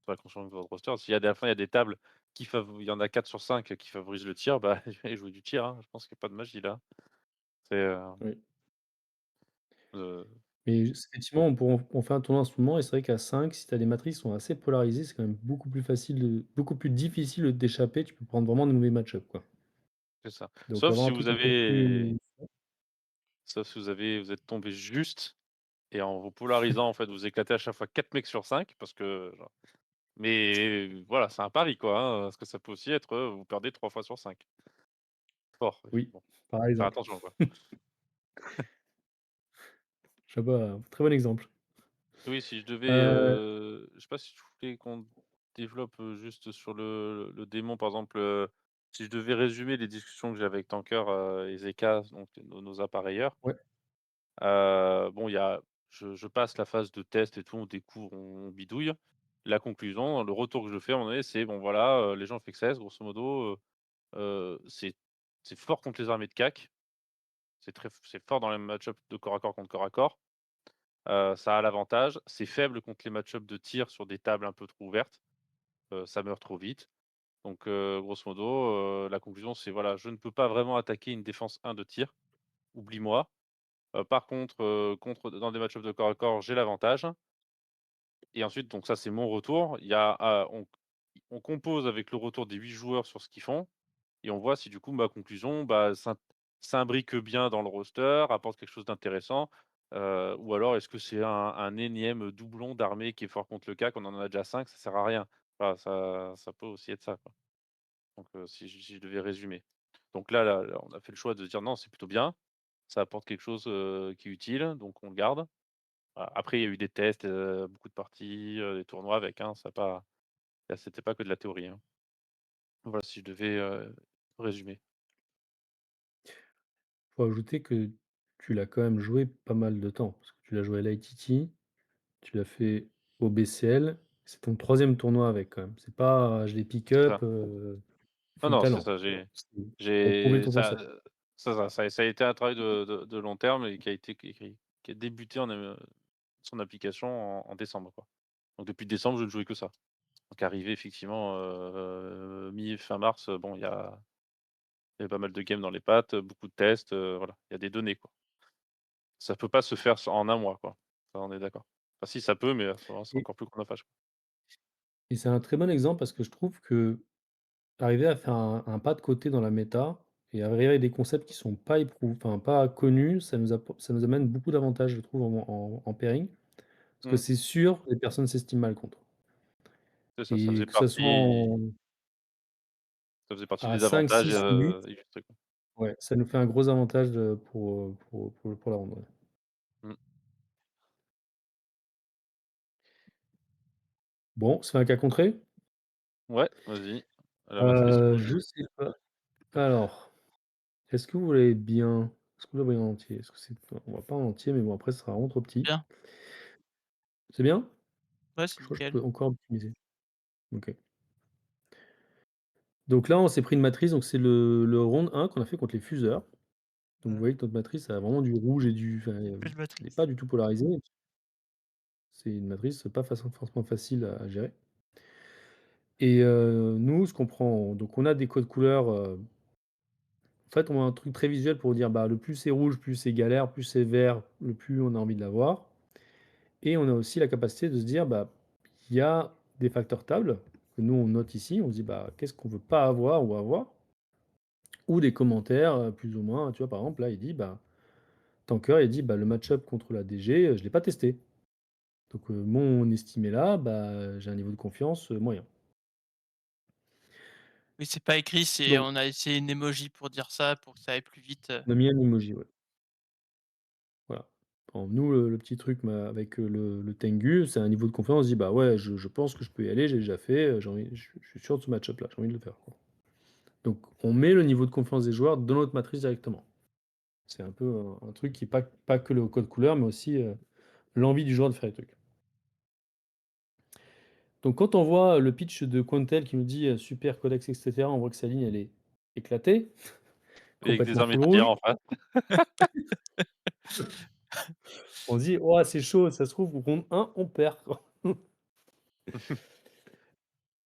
la construction de votre roster. S'il y a à la fin, il y a des tables il y en a 4 sur 5 qui favorisent le tir, bah, je vais jouer du tir, hein. Je pense qu'il y a pas de magie là. C'est, oui, heu, mais effectivement, on fait un tournoi en ce moment et c'est vrai qu'à 5, si tu as des matrices qui sont assez polarisées, c'est quand même beaucoup plus difficile d'échapper. Tu peux prendre vraiment de mauvais match-up, quoi. c'est ça. Donc avoir un truc un peu plus Sauf si vous êtes tombé juste et en vous polarisant, en fait, vous éclatez à chaque fois 4 mecs sur 5 parce que genre mais voilà, c'est un pari quoi, hein, parce que ça peut aussi être, vous perdez 3 fois sur 5. Fort, oui, oui, bon, par faire exemple. attention quoi. Je vois, très bon exemple. Oui, si je devais, Heu, je sais pas si tu voulais qu'on développe, juste sur le démon, par exemple, si je devais résumer les discussions que j'ai avec Tanker, et Zeka, donc nos appareilleurs, ouais, bon, il y a je passe la phase de test et tout, on découvre, on bidouille. La conclusion, le retour que je fais à un moment donné, c'est: «Bon voilà, les gens FXS grosso modo, c'est fort contre les armées de CAC, c'est fort dans les match-up de corps à corps contre corps à corps». Ça a l'avantage, c'est faible contre les match-up de tir sur des tables un peu trop ouvertes, ça meurt trop vite. Donc grosso modo, la conclusion c'est voilà, je ne peux pas vraiment attaquer une défense 1 de tir, oublie-moi. Par contre, dans des match-up de corps à corps, j'ai l'avantage et ensuite donc ça c'est mon retour. Il y a, on compose avec le retour des 8 joueurs sur ce qu'ils font et on voit si du coup ma conclusion, bah, s'imbrique bien dans le roster, apporte quelque chose d'intéressant, ou alors est-ce que c'est un énième doublon d'armée qui est fort contre le CAC, on en a déjà 5, ça sert à rien. Voilà, ça peut aussi être ça, quoi. Donc si je devais résumer. Donc là, on a fait le choix de dire: «Non, c'est plutôt bien, ça apporte quelque chose, qui est utile, donc on le garde». Voilà. Après il y a eu des tests, beaucoup de parties, des tournois avec, hein, ça a pas c'était pas que de la théorie, hein. Voilà si je devais, résumer. faut ajouter que tu l'as quand même joué pas mal de temps, parce que tu l'as joué à l'ITT, tu l'as fait au BCL, c'est ton troisième tournoi avec quand même. C'est pas, je l'ai pick C'est up, ça. Non, full non, c'est talent. ça, C'est pour prouver j'ai ton ça, concept. ça a été un travail de long terme et qui a débuté son application en décembre, quoi. Donc depuis décembre, je ne jouais que ça. Donc arrivé effectivement, fin mars, bon, il y a pas mal de games dans les pattes, beaucoup de tests, voilà, il y a des données, quoi. Ça peut pas se faire en un mois, quoi. Ça, on est d'accord. Enfin si, ça peut, mais à ce moment-là, c'est Et encore plus chronophage, quoi. et c'est un très bon exemple parce que je trouve qu'arriver à faire un pas de côté dans la méta et arriver avec des concepts qui sont pas enfin pas connus, ça nous amène beaucoup d'avantages, je trouve, en pairing. Parce que Mmh. c'est sûr, les personnes s'estiment mal contre. C'est ça, Et que ça soit ça faisait partie à des 5, avantages, 6 ou 8, illustrés, quoi. ouais, ça nous fait un gros avantage, pour la ronde, ouais. Mmh. Bon, c'est un cas concret? Ouais, vas-y, la batterie se pose. Je sais pas. Alors, est-ce que vous l'avez bien? Est-ce que vous la voyez en entier? Est-ce que c'est on voit pas en entier, mais bon après ce sera vraiment trop petit. Bien. C'est bien? Ouais, c'est Je crois que je nickel. peux encore optimiser. OK. Donc là, on s'est pris une matrice, donc c'est le round 1 qu'on a fait contre les fuseurs. Donc vous Voilà, voyez que notre matrice a vraiment du rouge et du enfin, belle elle est matrice. pas du tout polarisée. C'est une matrice pas forcément facile à gérer. Et nous, ce qu'on prend donc on a des codes couleurs, en fait, on a un truc très visuel pour dire, bah, le plus c'est rouge, plus c'est galère, plus c'est vert, le plus on a envie de l'avoir. Et on a aussi la capacité de se dire, bah, il y a des facteurs tables que nous on note ici, on se dit, bah, qu'est-ce qu'on veut pas avoir ou avoir? Ou des commentaires, plus ou moins, tu vois? Par exemple, là, il dit, bah, Tanker, il dit: «Bah, le match-up contre la DG, je l'ai pas testé. Donc mon estimé là, bah, j'ai un niveau de confiance, moyen». Oui, c'est pas écrit, c'est Donc on a essayé une emoji pour dire ça, pour que ça aille plus vite. on a mis un emoji, ouais, voilà. Bon, nous, le petit truc avec, le Tengu, c'est un niveau de confiance, on se dit: «Bah, ouais, je pense que je peux y aller, j'ai déjà fait, j'ai envie je suis sûr de ce match-up là, j'ai envie de le faire, quoi». Donc on met le niveau de confiance des joueurs dans notre matrice directement. C'est un peu un truc qui est pas que le code couleur, mais aussi, l'envie du joueur de faire les trucs. Donc quand on voit le pitch de Quantel qui nous dit, «Super codex» et cetera, on voit que sa ligne elle est éclatée, Et avec des complètement full rouge. intermédiaires en face. On se dit: «Ouah, c'est chaud, ça se trouve round 1 on perd, quoi».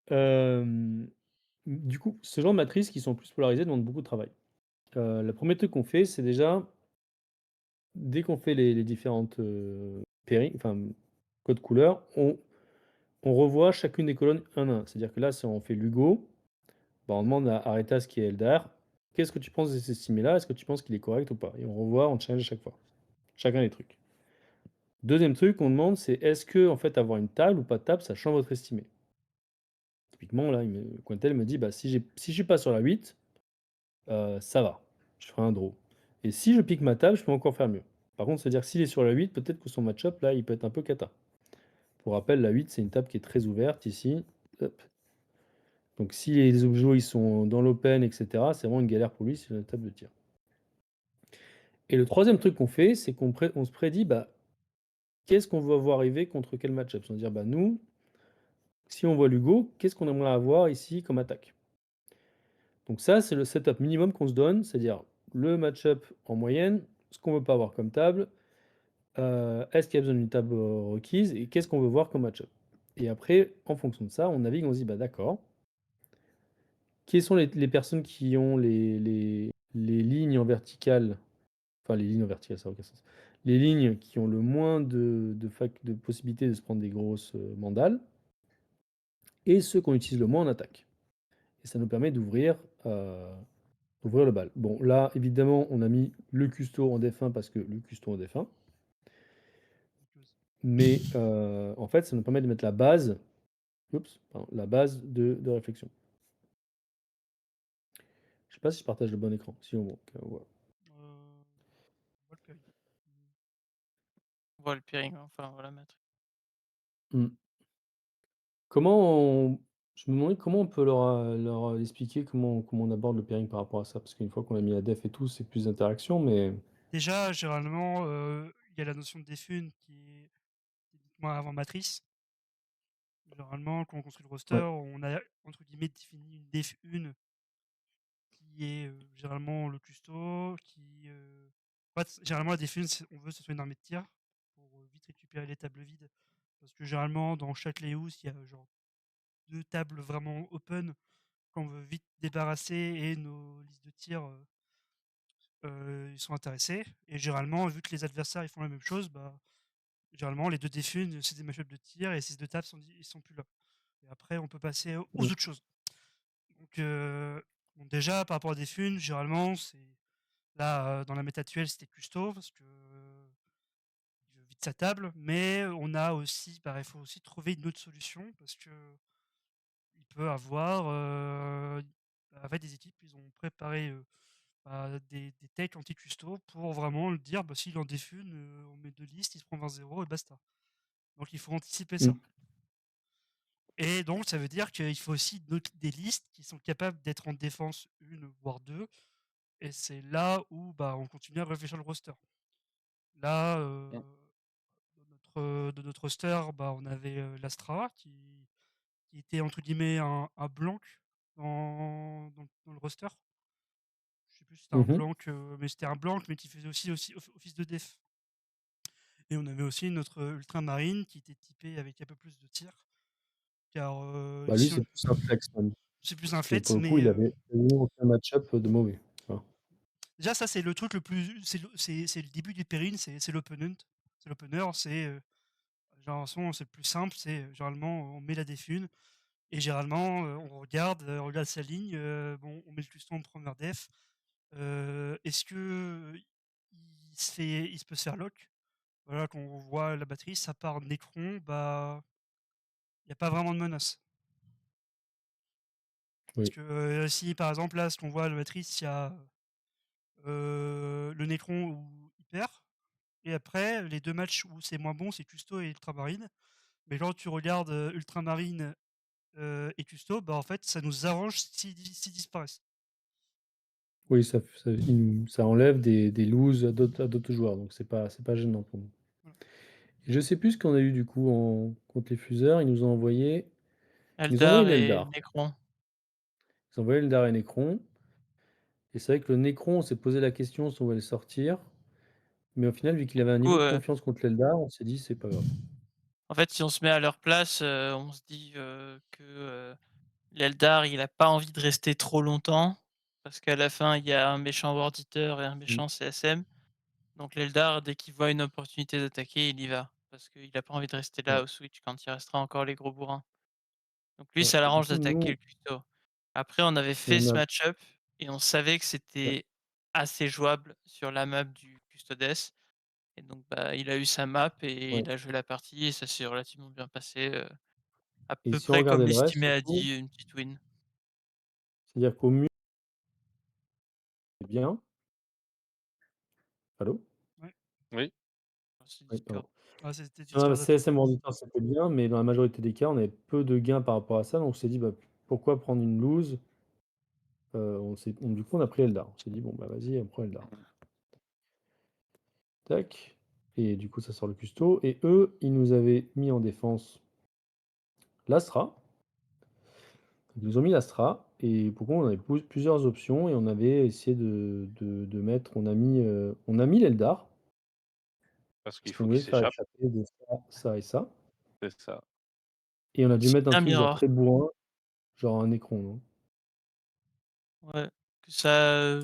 Hem, du coup, ce genre de matrices qui sont plus polarisées demandent beaucoup de travail. Le 1er truc qu'on fait, c'est déjà, dès qu'on fait les différentes, pairings, enfin, codes couleurs, on revoit chacune des colonnes un à un. C'est-à-dire que là, si on fait Lugo, bah, on demande à Aretas qui est Eldar: «Qu'est-ce que tu penses de cet estimé-là? Est-ce que tu penses qu'il est correct ou pas?» Et on revoit, on change à chaque fois, chacun des trucs. Deuxième truc qu'on demande, c'est est-ce que en fait, avoir une table ou pas de table, ça change votre estimé? Typiquement, là, Cointel me dit: «Bah, si je suis pas sur la 8, ça va, je ferai un draw et si je pique ma table, je peux encore faire mieux». Par contre, c'est-à-dire que s'il est sur la 8, peut-être que son match-up, là, il peut être un peu cata. Pour rappel, la 8, c'est une table qui est très ouverte ici, hop. Donc si les objets, ils sont dans l'open et cetera, c'est vraiment une galère pour lui, c'est une table de tir. Et le troisième truc qu'on fait, c'est on se prédit, bah, qu'est-ce qu'on veut voir arriver contre quel match-up? C'est à dire, bah, nous, si on voit Lugo, qu'est-ce qu'on aimerait avoir ici comme attaque? Donc ça, c'est le setup minimum qu'on se donne, c'est-à-dire le match-up en moyenne, ce qu'on veut pas avoir comme table, est-ce qu'il y a besoin d'une table, requise et qu'est-ce qu'on veut voir comme match-up? Et après, en fonction de ça, on navigue, on se dit: «Bah, d'accord, quelles sont les personnes qui ont les lignes en verticale?» Enfin, les lignes en verticale, ça n'a aucun sens. Les lignes qui ont le moins de possibilités de se prendre des grosses, mandales et ceux qu'on utilise le moins en attaque. Et ça nous permet d'ouvrir le bal. Bon, là, évidemment, on a mis le custo en def 1 parce que le custo en def 1, mais en fait, ça nous permet de mettre la base, oups, pardon, la base de réflexion. Je sais pas si je partage le bon écran. Si on voit. On voit le péril. On voit le pairing, enfin voilà ma truc. Mmh. Comment on Je me demandais comment on peut leur expliquer comment on aborde le pairing par rapport à ça? Parce qu'une fois qu'on a mis la def et tout, c'est plus d'interaction, mais Déjà, généralement, il y a la notion de défune qui est techniquement avant matrice. Généralement, quand on construit le roster, Ouais. on a entre guillemets défini une def 1 qui est généralement le custo, en fait, généralement la def 1, on veut que ce soit une armée de tir pour vite récupérer les tables vides. Parce que généralement, dans chaque layout, il y a genre 2 tables vraiment open qu'on veut vite débarrasser et nos listes de tir ils sont intéressés. Et généralement, vu que les adversaires ils font la même chose, bah, généralement les 2 défunes, c'est des match de tir et ces 2 tables ils sont plus là. Et après, on peut passer aux Mmh. autres choses. Donc, bon, déjà, par rapport à des funes, généralement, c'est là, dans la méta actuelle, c'était Custo parce que il veut vite sa table, mais on a aussi, bah, il faut aussi trouver une autre solution parce que il peut avoir, bah, en fait, des équipes, ils ont préparé des techs anti-custo pour vraiment le dire, bah, s'il en défune, on met 2 listes, il se prend 20-0 et basta. Donc il faut anticiper ça. Mmh. Et donc ça veut dire qu'il faut aussi des listes qui sont capables d'être en défense 1 voire 2. Et c'est là où bah, on continue à réfléchir le roster. Là, Mmh. de notre roster, bah, on avait l'Astra qui était entre guillemets un blanc dans le roster. Je sais plus si c'était un Mmh. blanc, mais c'était un blanc, mais qui faisait aussi office de def. Et on avait aussi notre ultramarine qui était typé avec un peu plus de tir. Car Bah, lui, ici, c'est plus un flex même, c'est plus parce un que flex, pour le coup, mais il avait quasiment aucun match-up de mauvais, tu vois? déjà, ça, c'est le truc le plus. C'est le début du péril, c'est l'open hunt. C'est l'opener, c'est. Genre, c'est le plus simple, c'est généralement, on met la défune et généralement, on regarde sa ligne, bon, on met le custom en première def. Est-ce que il se peut se faire lock? Voilà, quand on voit la batterie, ça part Necron, bah, il y a pas vraiment de menace. Parce Oui. que, si par exemple là, ce qu'on voit la matrice, il y a, le Necron où il perd et après les 2 matchs où c'est moins bon, c'est Custo et Ultramarine. Mais quand tu regardes, Ultramarine, et Custo, bah, en fait, ça nous arrange s'ils disparaissent. Oui, ça enlève des loses à d'autres joueurs, donc c'est pas gênant pour nous. Voilà. Et je sais plus ce qu'on a eu du coup contre les fuseurs, ils nous ont envoyé Eldar et l'Eldar. Necron. Ils ont envoyé l'Eldar et Necron, et c'est vrai que le Necron, on s'est posé la question si on va le sortir, mais au final, vu qu'il avait un Du coup, niveau de confiance contre l'Eldar, on s'est dit: «C'est pas grave». en fait, si on se met à leur place, on se dit, que, l'Eldar, il a pas envie de rester trop longtemps, parce qu'à la fin, il y a un méchant War Eater et un Mmh, méchant CSM. Donc l'Eldar, dès qu'il voit une opportunité d'attaquer, il y va, parce qu'il a pas envie de rester là ouais, au switch quand il restera encore les gros bourrins. Donc lui, ouais, ça et du l'arrange coup, d'attaquer nous, le custo. Après, on avait et fait on ce a match-up et on savait que ouais, c'était assez jouable sur la map du Custodes et donc bah, il a eu sa map et ouais, il a joué la partie et ça s'est relativement bien passé, à et peu si on près regardait comme le reste, l'estimé du a coup, dit, une petite win. c'est-à-dire qu'au mur, c'est bien. Allô? Ouais. Oui. C'est Oui, Discord. pardon. Ah, c'était Non, Discord, attends. CSM Auditor, c'était bien, mais dans la majorité des cas, on avait peu de gains par rapport à ça, donc on s'est dit: «Bah, pourquoi prendre une lose?» Du coup, on a pris Eldar. On s'est dit: «Bon, bah, vas-y, on prend Eldar». Mmh. Tac, et du coup, ça sort le custo, et eux, ils nous avaient mis en défense l'Astra. Ils nous ont mis l'Astra, et pourquoi on avait plusieurs options, et on avait essayé de mettre, on a mis l'Eldar, Parce parce qu'il qu'on faut qu'il voulait faire s'échappe, échapper de ça, ça et ça, c'est ça. et on a dû C'est mettre un bien truc genre Mirror. très bourrin, genre un Necron, non? Ouais, que ça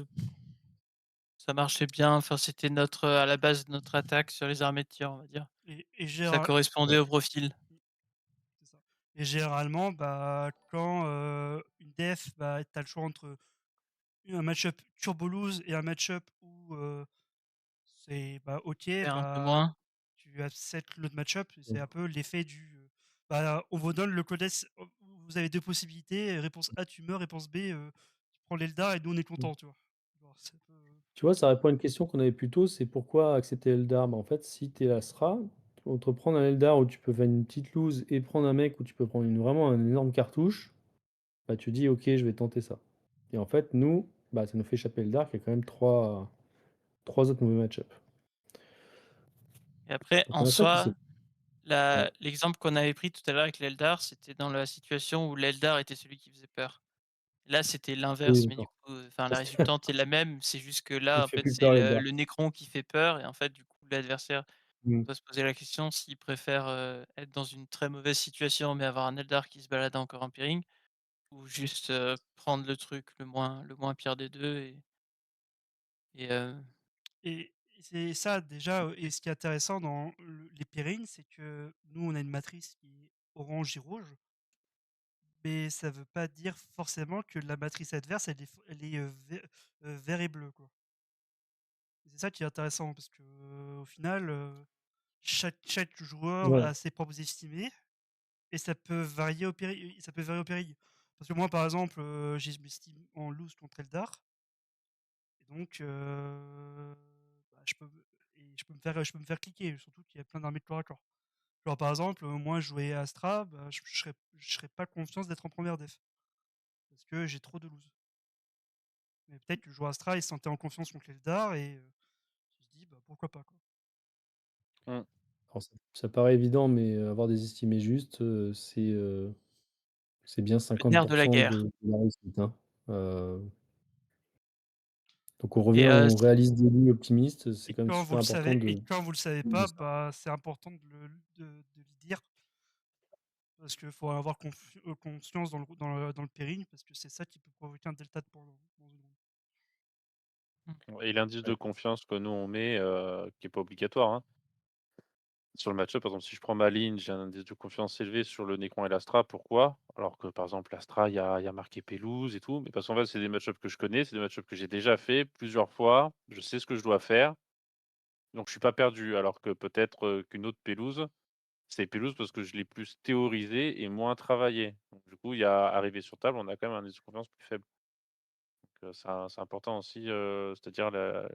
marchait bien, enfin c'était notre, à la base, notre attaque sur les armées de tir, on va dire. Et Ça correspondait Ouais. au profil. c'est ça. Et généralement, bah, quand une def, bah, tu as le choix entre un match-up turbo lose et un match-up où c'est bah, ok, Faire un peu bah, moins. tu acceptes l'autre match-up. C'est Mmh. un peu l'effet du. Bah, on vous donne le codex. Vous avez 2 possibilités. Réponse A, tu meurs. Réponse B, tu prends l'Eldar et nous on est Mmh. content, tu vois. Genre, c'est un peu. Tu vois, ça répond à une question qu'on avait plus tôt, c'est pourquoi accepter Eldar? Bah, en fait, si tu es l'Astra, entre prendre un Eldar où tu peux faire une petite loose et prendre un mec où tu peux prendre vraiment un énorme cartouche, bah, tu dis: «OK, je vais tenter ça», et en fait, nous, bah, ça nous fait échapper Eldar qui a quand même 3 autres mauvais match-up. Et après, Donc en on a ça qui soi, s'est ouais. l'exemple qu'on avait pris tout à l'heure avec l'Eldar, c'était dans la situation où l'Eldar était celui qui faisait peur. Là, c'était Oui, l'inverse, mais du d'accord. coup, enfin, la résultante est la même, c'est juste que Il là, en fait fait, plus c'est peur Eldar. le Necron qui fait peur et en fait, du coup, l'adversaire Mmh. doit se poser la question s'il préfère, être dans une très mauvaise situation, mais avoir un Eldar qui se balade encore en Pyrrhing ou juste, prendre le truc le moins pire des 2 et Et c'est ça déjà, et ce qui est intéressant dans les pairings, c'est que nous, on a une matrice qui est orange et rouge, mais ça veut pas dire forcément que la matrice adverse, elle est vert et bleu, quoi. Et c'est ça qui est intéressant, parce que au final, chaque joueur Ouais. a ses propres estimés, et ça peut varier au péril. Parce que moi, par exemple, je m'estime en loose contre Eldar, et donc bah, je peux me faire cliquer, surtout qu'il y a plein d'armées de corps à corps. Genre, par exemple, moi, jouer Astra, bah, je serais pas confiance d'être en première def, parce que j'ai trop de loose. Mais peut-être que le joueur Astra, il se sentait en confiance contre Eldar, et il se dit, bah, pourquoi pas, quoi. Mmh. Alors ça paraît évident, mais avoir des estimés justes, c'est bien le nerf de la 50 guerre. de la réussite, hein. Heu, donc on Et revient on réalise des lignes optimistes, c'est Et quand même quand vous super le important savez, et de quand vous le savez de pas, ça. bah, c'est important de le dire, parce qu'il faut avoir conscience dans le pairing, parce que c'est ça qui peut provoquer un delta de points dans une ronde. Mmh. Et l'indice de Ouais. confiance que nous on met, qui est pas obligatoire, hein. Sur le match-up, par exemple, si je prends ma ligne, j'ai un indice de confiance élevé sur le Necron et l'Astra. Pourquoi? Alors que, par exemple, l'Astra, il y a marqué pelouse et tout, mais parce qu'en fait, c'est des match-up que je connais, c'est des match-up que j'ai déjà fait plusieurs fois. Je sais ce que je dois faire, donc je suis pas perdu. Alors que peut-être, qu'une autre pelouse, c'est pelouse parce que je l'ai plus théorisé et moins travaillé. Donc du coup, il y a arrivé sur table, on a quand même un indice de confiance plus faible. C'est important aussi, c'est-à-dire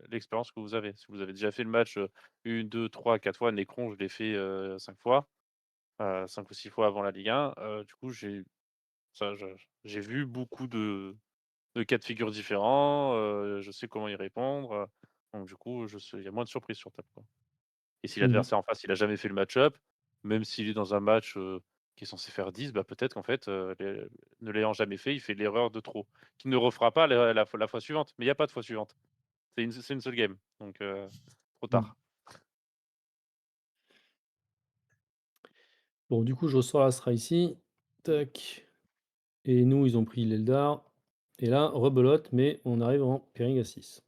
l'expérience que vous avez. Si vous avez déjà fait le match, 1, 2, 3, 4 fois, Necron, je l'ai fait, 5 fois. 5 ou 6 fois avant la Ligue 1, du coup, j'ai vu beaucoup de cas de figure différents, je sais comment y répondre, donc du coup, je sais il y a moins de surprises sur table, quoi. Et si Mmh. l'adversaire en face, il a jamais fait le match-up, même s'il est dans un match, qui est censé faire 10, bah, peut-être qu'en fait, ne l'ayant jamais fait, il fait l'erreur de trop, qu'il ne refera pas la fois suivante. Mais il y a pas de fois suivante. C'est une seule game, donc trop Mmh. tard. Bon, du coup, je ressors l'Astra ici. Tac, et nous, ils ont pris l'Eldar, et là, rebelote, mais on arrive en pairing à 6.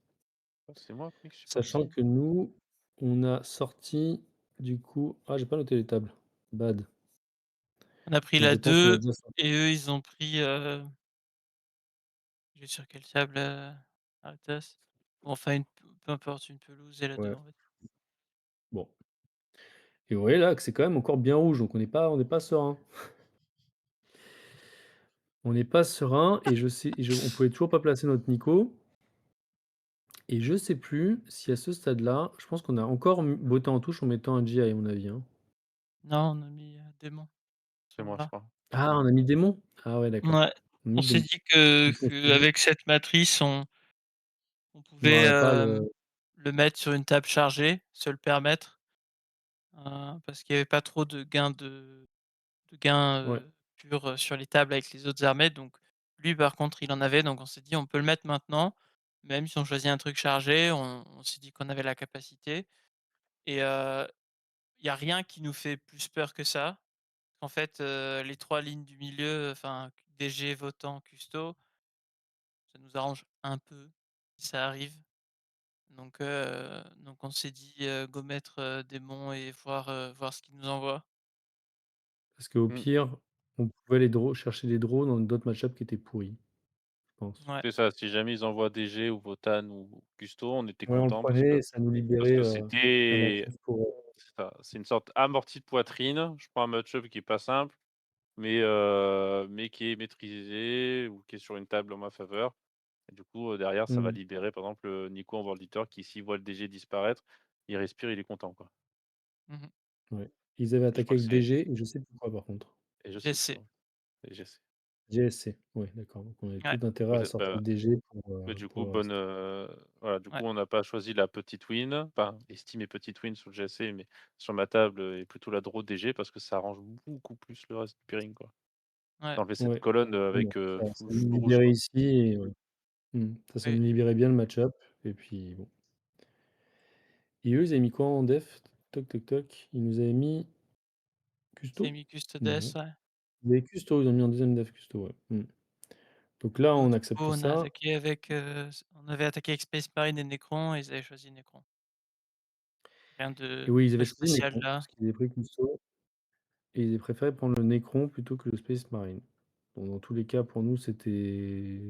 Ah, c'est moi, mec, je suis Sachant parti. que nous, on a sorti, du coup, j'ai pas noté les tables. Bad. On a pris Mais la je pense qu'on a 2 déjà sorti. et eux, ils ont pris, je vais sur quelle table, Aritas? Bon, enfin une peu importe, une pelouse et la 2 Ouais, en fait. bon. Et vous voyez là que c'est quand même encore bien rouge, donc on n'est pas serein. On n'est pas serein, et je sais on pouvait toujours pas placer notre Nico, et je sais plus si à ce stade-là, je pense qu'on a encore botté en touche en mettant un GI à mon avis, hein. Non, on a mis, démon à ce C'est moi, je moment-là. crois. Ah, on a mis démon? Ah ouais, d'accord. Ouais, On a on mis s'est démon. dit que Donc on s'est dit qu'avec cette matrice, on on pouvait, n'aurait pas le le mettre sur une table chargée, se le permettre, parce qu'il y avait pas trop de gains, ouais, purs, sur les tables avec les autres armées, donc lui par contre il en avait, donc on s'est dit: «On peut le mettre maintenant», même si on choisit un truc chargé, on s'est dit qu'on avait la capacité et il y a rien qui nous fait plus peur que ça. En fait, les 3 lignes du milieu, enfin DG, Votant, Custo, ça nous arrange un peu si ça arrive, donc on s'est dit, go mettre, démon et voir ce qu'il nous envoie. parce qu'au Mmh. pire, on pouvait les chercher des draws dans d'autres match-up qui étaient pourris, je pense. Ouais. C'est ça, si jamais ils envoient DG ou Votan ou Custo, on était Ouais, on le content parce que prenait et ça nous parce libérait, que la c'était matrice pour, c'est ça, c'est une sorte amorti de poitrine. Je prends un match-up qui est pas simple, mais qui est maîtrisé ou qui est sur une table en ma faveur et du coup, derrière, ça va mmh, libérer, par exemple, Nico en World Eater qui s'il voit le DG disparaître, il respire, il est content, quoi. Mmh. ouais. Ils avaient Et je attaqué crois que avec c'est DG, et je sais pourquoi par contre. et je sais GC. pourquoi et je sais. GSC, ouais, d'accord, donc on avait Ouais, tout intérêt Vous à êtes sortir le DG du pour coup, le bonne, reste. voilà, du ouais, coup, on n'a pas choisi la petite win, enfin, estimée petite win sur le GSC, mais sur ma table, et plutôt la draw DG parce que ça arrange beaucoup plus le reste du pairing, quoi. ouais, D'enlever cette Ouais, colonne, bon, avec, ça fou nous flou rouge, libérait quoi. ici et ouais. Ça oui. nous libérait bien le match-up et puis bon. Et eux, ils avaient mis quoi en def? Toc, toc, toc, ils nous avaient mis C'est Custo? mis Custodes, Non. ouais. Ils avaient Custo, ils ont mis en deuxième def Custo, ouais. Donc là, Nous, on du coup, accepte on a ça attaqué avec, on avait attaqué avec Space Marine et Necron et ils avaient choisi Necron. Rien et de oui, ils très avaient choisi le spécial Necron là. parce qu'ils avaient pris Custo et ils avaient préféré prendre le Necron plutôt que le Space Marine. Bon, dans tous les cas, pour nous, c'était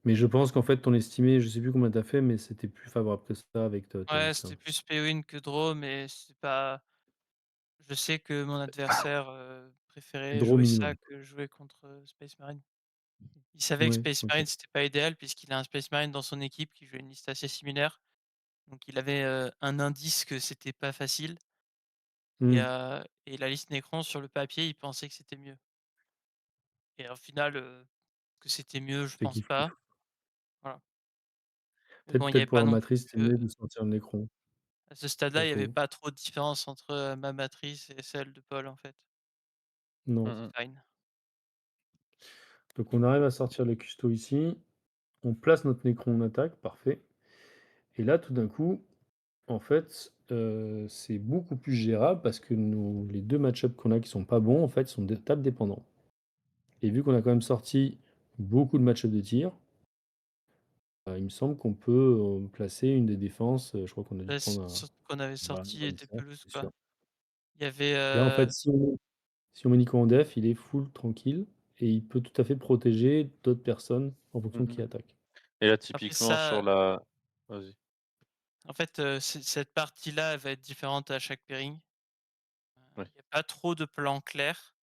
mais je pense qu'en fait, ton estimé, je sais plus combien tu as fait, mais c'était plus favorable que ça avec to Ouais, Torix, c'était hein. plus P-Win que Draw, mais c'est pas je sais que mon adversaire, C'est préférait draw jouer ça minimum. que jouer contre, Space Marine. Il savait que Ouais, Space OK. Marine, c'était pas idéal puisqu'il a un Space Marine dans son équipe qui jouait une liste assez similaire. Donc il avait, un indice que c'était pas facile Mmh. et la liste Necron sur le papier, il pensait que c'était mieux et au final, que c'était mieux, je C'est pense kiff kiff. pas. Voilà. Mais Peut-être bon, il y avait peut-être pour pas la non matrice, plus, c'était mieux de sortir le Necron, à ce pas stade-là, il y avait faux. pas trop de différence entre, ma matrice et celle de Paul, en fait. Non. Mmh mh. C'est fine. Donc on arrive à sortir le custo ici, on place notre Necron en attaque, parfait. Et là, tout d'un coup, en fait, c'est beaucoup plus gérable parce que nos les 2 match-up qu'on a qui sont pas bons, en fait, sont des tables dépendants. Et vu qu'on a quand même sorti beaucoup de match-up de tir, il me semble qu'on peut, placer une des défenses, je crois qu'on a dû Là, prendre un surtout qu'on avait bah, sorti ouais, des ça, pelouses, c'est quoi. sûr. Il y avait, Là, en fait, si on met Nico en def, il est full tranquille et il peut tout à fait protéger d'autres personnes en fonction de Mmh qui mh. attaque. Et là, après typiquement sur ça, la vas-y. en fait, cette partie-là, elle va être différente à chaque pairing. Oui. Il y a pas trop de plans clairs,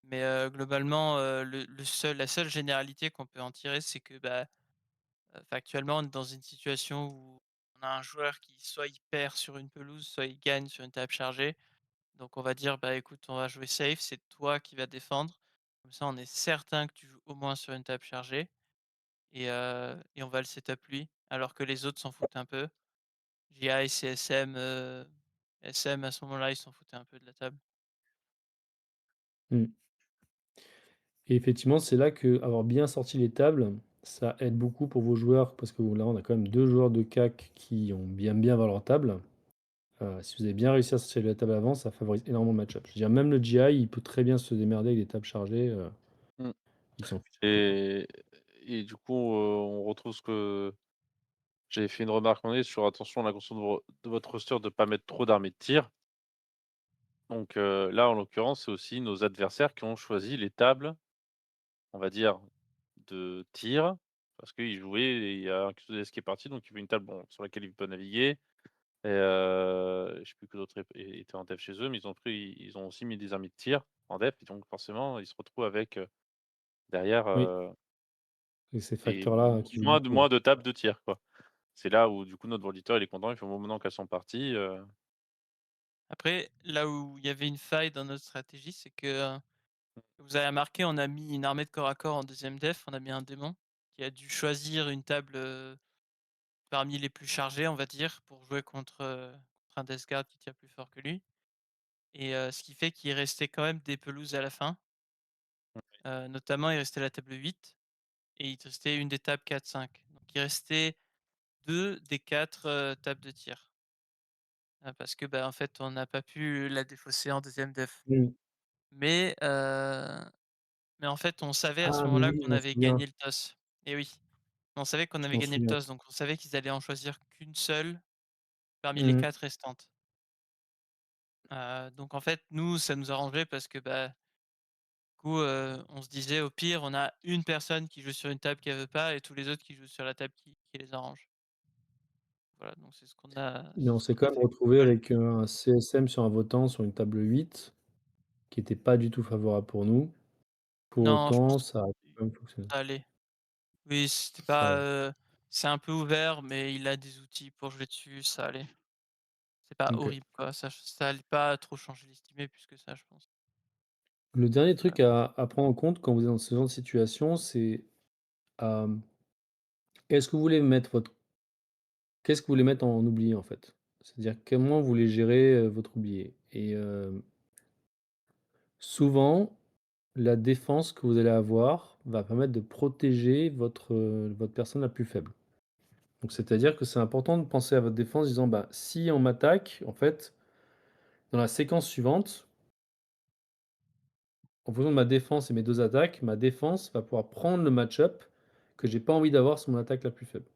mais globalement, la seule généralité qu'on peut en tirer, c'est que, bah, factuellement, on est dans une situation où on a un joueur qui soit il perd sur une pelouse, soit il gagne sur une table chargée. Donc on va dire: «Bah, écoute, on va jouer safe, c'est toi qui vas défendre». Comme ça, on est certain que tu joues au moins sur une table chargée et on va le setup lui, alors que les autres s'en foutent un peu. GI, CSM, SM à ce moment-là, ils s'en foutaient un peu de la table. Mmh. Et effectivement, c'est là qu'avoir bien sorti les tables, ça aide beaucoup pour vos joueurs parce que là, on a quand même 2 joueurs de CAC qui ont bien avoir leur table. Si vous avez bien réussi à sortir la table avant, ça favorise énormément le match-up. Je veux dire même le GI, il peut très bien se démerder avec des tables chargées, Mmh. il s'en fiche un peu, quoi. et et du coup, on retrouve ce que j'avais fait une remarque en est sur attention à la construction de votre roster de pas mettre trop d'armées de tir. Donc, là, en l'occurrence, c'est aussi nos adversaires qui ont choisi les tables, on va dire, de tir, parce qu'ils jouaient et il y a un QTS qui est parti, donc il veut une table, bon, sur laquelle il peut naviguer et je sais plus que d'autres étaient en dev chez eux, mais ils ont aussi mis des armées de tir en dev et donc forcément, ils se retrouvent avec, derrière, Oui, et ces des facteurs-là qui jouent beaucoup, ouais. moins de tables de tir, quoi. C'est là où du coup notre auditeur il est content, il fait: «Bon maintenant qu'elles sont parties, Après, là où il y avait une faille dans notre stratégie, c'est que, vous avez remarqué, on a mis une armée de corps à corps en deuxième def, on a mis un démon qui a dû choisir une table, parmi les plus chargées, on va dire, pour jouer contre un Death Guard qui tire plus fort que lui et ce qui fait qu'il restait quand même des pelouses à la fin. Notamment, il restait la table 8 et il te restait une des tables 4-5. Donc il restait 2 des 4 tables de tir. Parce que, bah, en fait, on n'a pas pu la défausser en deuxième def. Mmh. Mais mais en fait, on savait à ce Ah mais moment-là oui, je qu'on m'en avait souviens, gagné le toss. Et oui, on savait qu'on je avait m'en gagné le souviens. toss, donc on savait qu'ils allaient en choisir qu'une seule parmi les Mmh. 4 restantes. Donc en fait, nous, ça nous arrangeait parce que, bah, du coup, on se disait: «Au pire, on a une personne qui joue sur une table qu'elle veut pas et tous les autres qui jouent sur la table qui les arrange». Voilà, donc Mais c'est on ce s'est qu'on quand a même fait avec retrouvé Paul. avec, un CSM sur un votant sur une table 8 qui était pas du tout favorable pour nous. Pour Non, je autant, pense ça a quand même fonctionné. ça allait. Oui, c'était Ça pas, allait. c'est un peu ouvert, mais il a des outils pour jouer dessus, ça allait. C'est pas OK. horrible, quoi, ça allait pas trop changer l'estimé plus que ça, je pense. Le dernier Voilà. truc à prendre en compte quand vous êtes dans ce genre de situation, c'est, hem, est-ce que vous voulez mettre votre qu'est-ce que vous voulez mettre en oublié, en fait? C'est-à-dire comment vous voulez gérer, votre oublié? Et souvent, la défense que vous allez avoir va permettre de protéger votre personne la plus faible. Donc c'est-à-dire que c'est important de penser à votre défense en disant: «Bah, si on m'attaque, en fait, dans la séquence suivante, en fonction de ma défense et mes 2 attaques, ma défense va pouvoir prendre le match-up que j'ai pas envie d'avoir sur mon attaque la plus faible».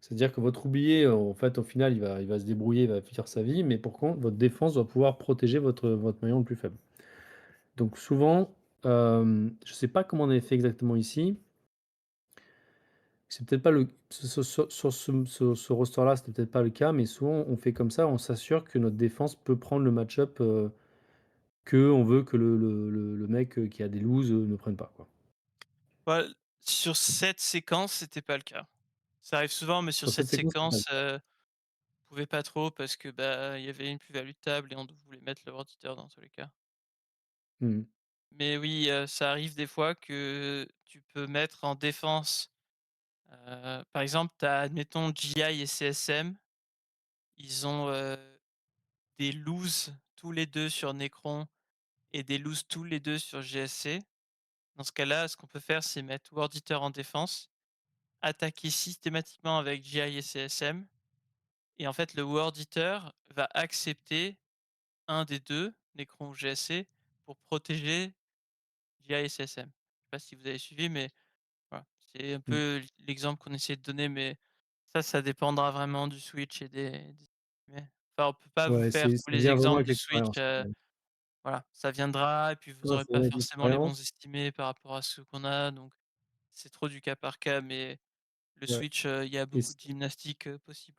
C'est-à-dire que votre oublié, en fait, au final, il va se débrouiller, il va faire sa vie, mais par contre, votre défense doit pouvoir protéger votre maillon le plus faible. Donc souvent, je sais pas comment on avait fait exactement ici. C'est peut-être pas le sur ce roster-là, c'était peut-être pas le cas, mais souvent on fait comme ça, on s'assure que notre défense peut prendre le match-up, qu'on veut que le mec, qui a des looses, ne prenne pas, quoi. Bah, sur cette séquence, c'était pas le cas. Ça arrive souvent, mais sur Sur cette cette séquence, c'est pas le séquence, cas. on pouvait pas trop parce que, bah, il y avait une plus-value de table et on voulait mettre le auditeur dans tous les cas. Mmh. Mais oui, ça arrive des fois que tu peux mettre en défense, par exemple, tu as admettons GI et CSM, ils ont, des loses tous les 2 sur Necron et des loses tous les 2 sur GSC. Dans ce cas-là, ce qu'on peut faire, c'est mettre War Eater en défense, attaquer systématiquement avec GI et CSM et en fait, le War Eater va accepter un des 2, Necron ou GSC, pour protéger GI et CSM. Je sais pas si vous avez suivi, mais voilà, c'est un Mmh. peu l'exemple qu'on essaie de donner, mais ça dépendra vraiment du switch et des mais enfin, on peut pas vous Ouais, faire ça tous les vient vraiment exemples avec de switch, l'expérience. Ouais. voilà, ça viendra et puis vous Non, aurez ça pas vient avec forcément les l'expérience. bons estimés par rapport à ceux qu'on a, donc c'est trop du cas par cas, mais le Ouais switch, il y a et beaucoup de gymnastique, possible.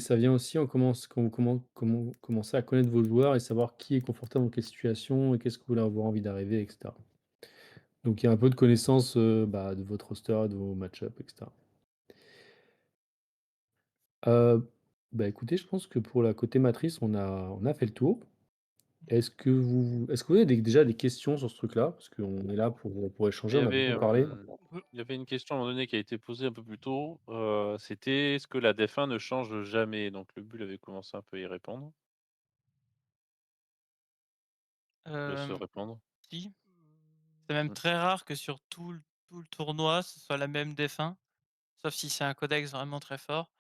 ça vient aussi, on commence quand vous commencez à connaître vos joueurs et savoir qui est confortable dans quelle situation et qu'est-ce que vous voulez avoir envie d'arriver et cetera. Donc il y a un peu de connaissance, bah, de votre roster, de vos match-up et cetera. Heu, Bah, écoutez, je pense que pour la côté matrice, on a fait le tour. Est-ce que vous avez déjà des questions sur ce truc-là? Parce qu'on est là pour Il échanger, y on a avait, beaucoup parlé. il y avait une question à un moment donné qui a été posée un peu plus tôt, c'était: «Est-ce que la DF1 ne change jamais?» Donc le Bull avait commencé un peu à y répondre. Je laisse, Hem, répondre. Si, c'est même Mmh. très rare que sur tout le tournoi, ce soit la même défunt, sauf si c'est un codex vraiment très fort.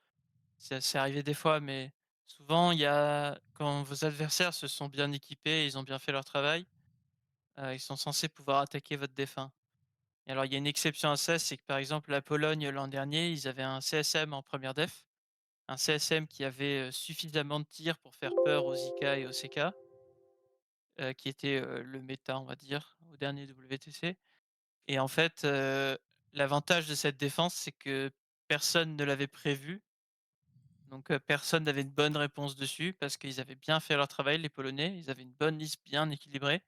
C'est arrivé des fois, mais souvent il y a quand vos adversaires se sont bien équipés, ils ont bien fait leur travail, ils sont censés pouvoir attaquer votre défunt. Et alors il y a une exception à ça, c'est que par exemple la Pologne l'an dernier, ils avaient un CSM en première def, un CSM qui avait, suffisamment de tirs pour faire peur aux IK et aux CK, qui était, le méta on va dire au dernier WTC et en fait, l'avantage de cette défense, c'est que personne ne l'avait prévu. Donc, personne n'avait une bonne réponse dessus parce qu'ils avaient bien fait leur travail, les Polonais. Ils avaient une bonne liste bien équilibrée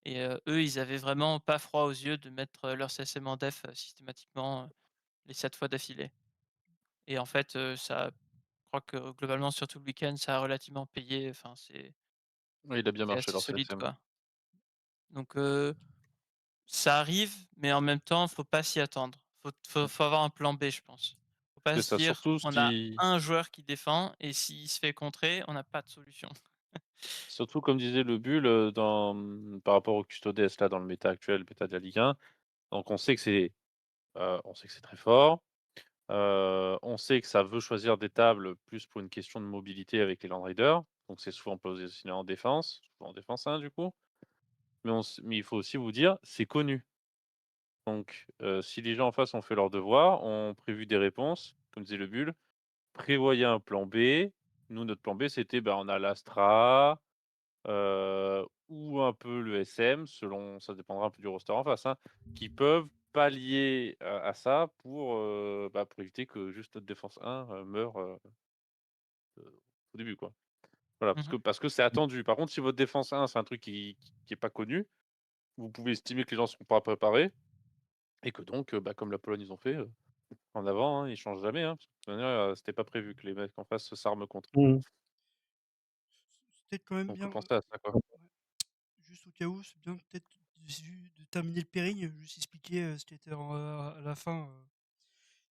et eux, ils avaient vraiment pas froid aux yeux de mettre, leur CSM en def, systématiquement, les 7 fois d'affilée et en fait, ça je crois que globalement sur tout le week-end, ça a relativement payé. Enfin, Oui, il a bien c'est marché assez leur solide, CSM. quoi. Donc, ça arrive, mais en même temps, faut pas s'y attendre. Mmh. Faut avoir un plan B, je pense. Faut pas C'est se ça, dire: surtout «On a si un joueur qui défend et s'il se fait contrer, on n'a pas de solution». surtout comme disait le Bull, par rapport au Custodes là, dans le méta actuel, méta de la Ligue 1, donc on sait que c'est très fort, on sait que ça veut choisir des tables plus pour une question de mobilité avec les Land Raiders, donc c'est souvent positionné en défense, souvent en défense 1 du coup, mais il faut aussi vous dire, c'est connu. Donc si les gens en face ont fait leur devoir, ont prévu des réponses, comme disait le Bull, prévoyez un plan B. Nous, notre plan B, c'était, bah, on a l'Astra, ou un peu le SM selon ça dépendra un peu du roster en face, hein, qui peuvent pallier à ça pour éviter que juste notre défense 1, meure, au début, quoi. Voilà, Mmh mh. parce que c'est attendu. Par contre, si votre défense 1, c'est un truc qui est pas connu, vous pouvez estimer que les gens ne seront pas préparés et que donc, bah, comme la Pologne, ils ont fait, en avant, hein, ils changent jamais, hein, parce que de toute manière, c'était pas prévu que les mecs en face s'arment contre. Mmh. C'était quand même Donc bien, pensez à ça, quoi. ouais. Juste au cas où, c'est bien peut-être de terminer le pairing, juste expliquer, ce qui était à la fin,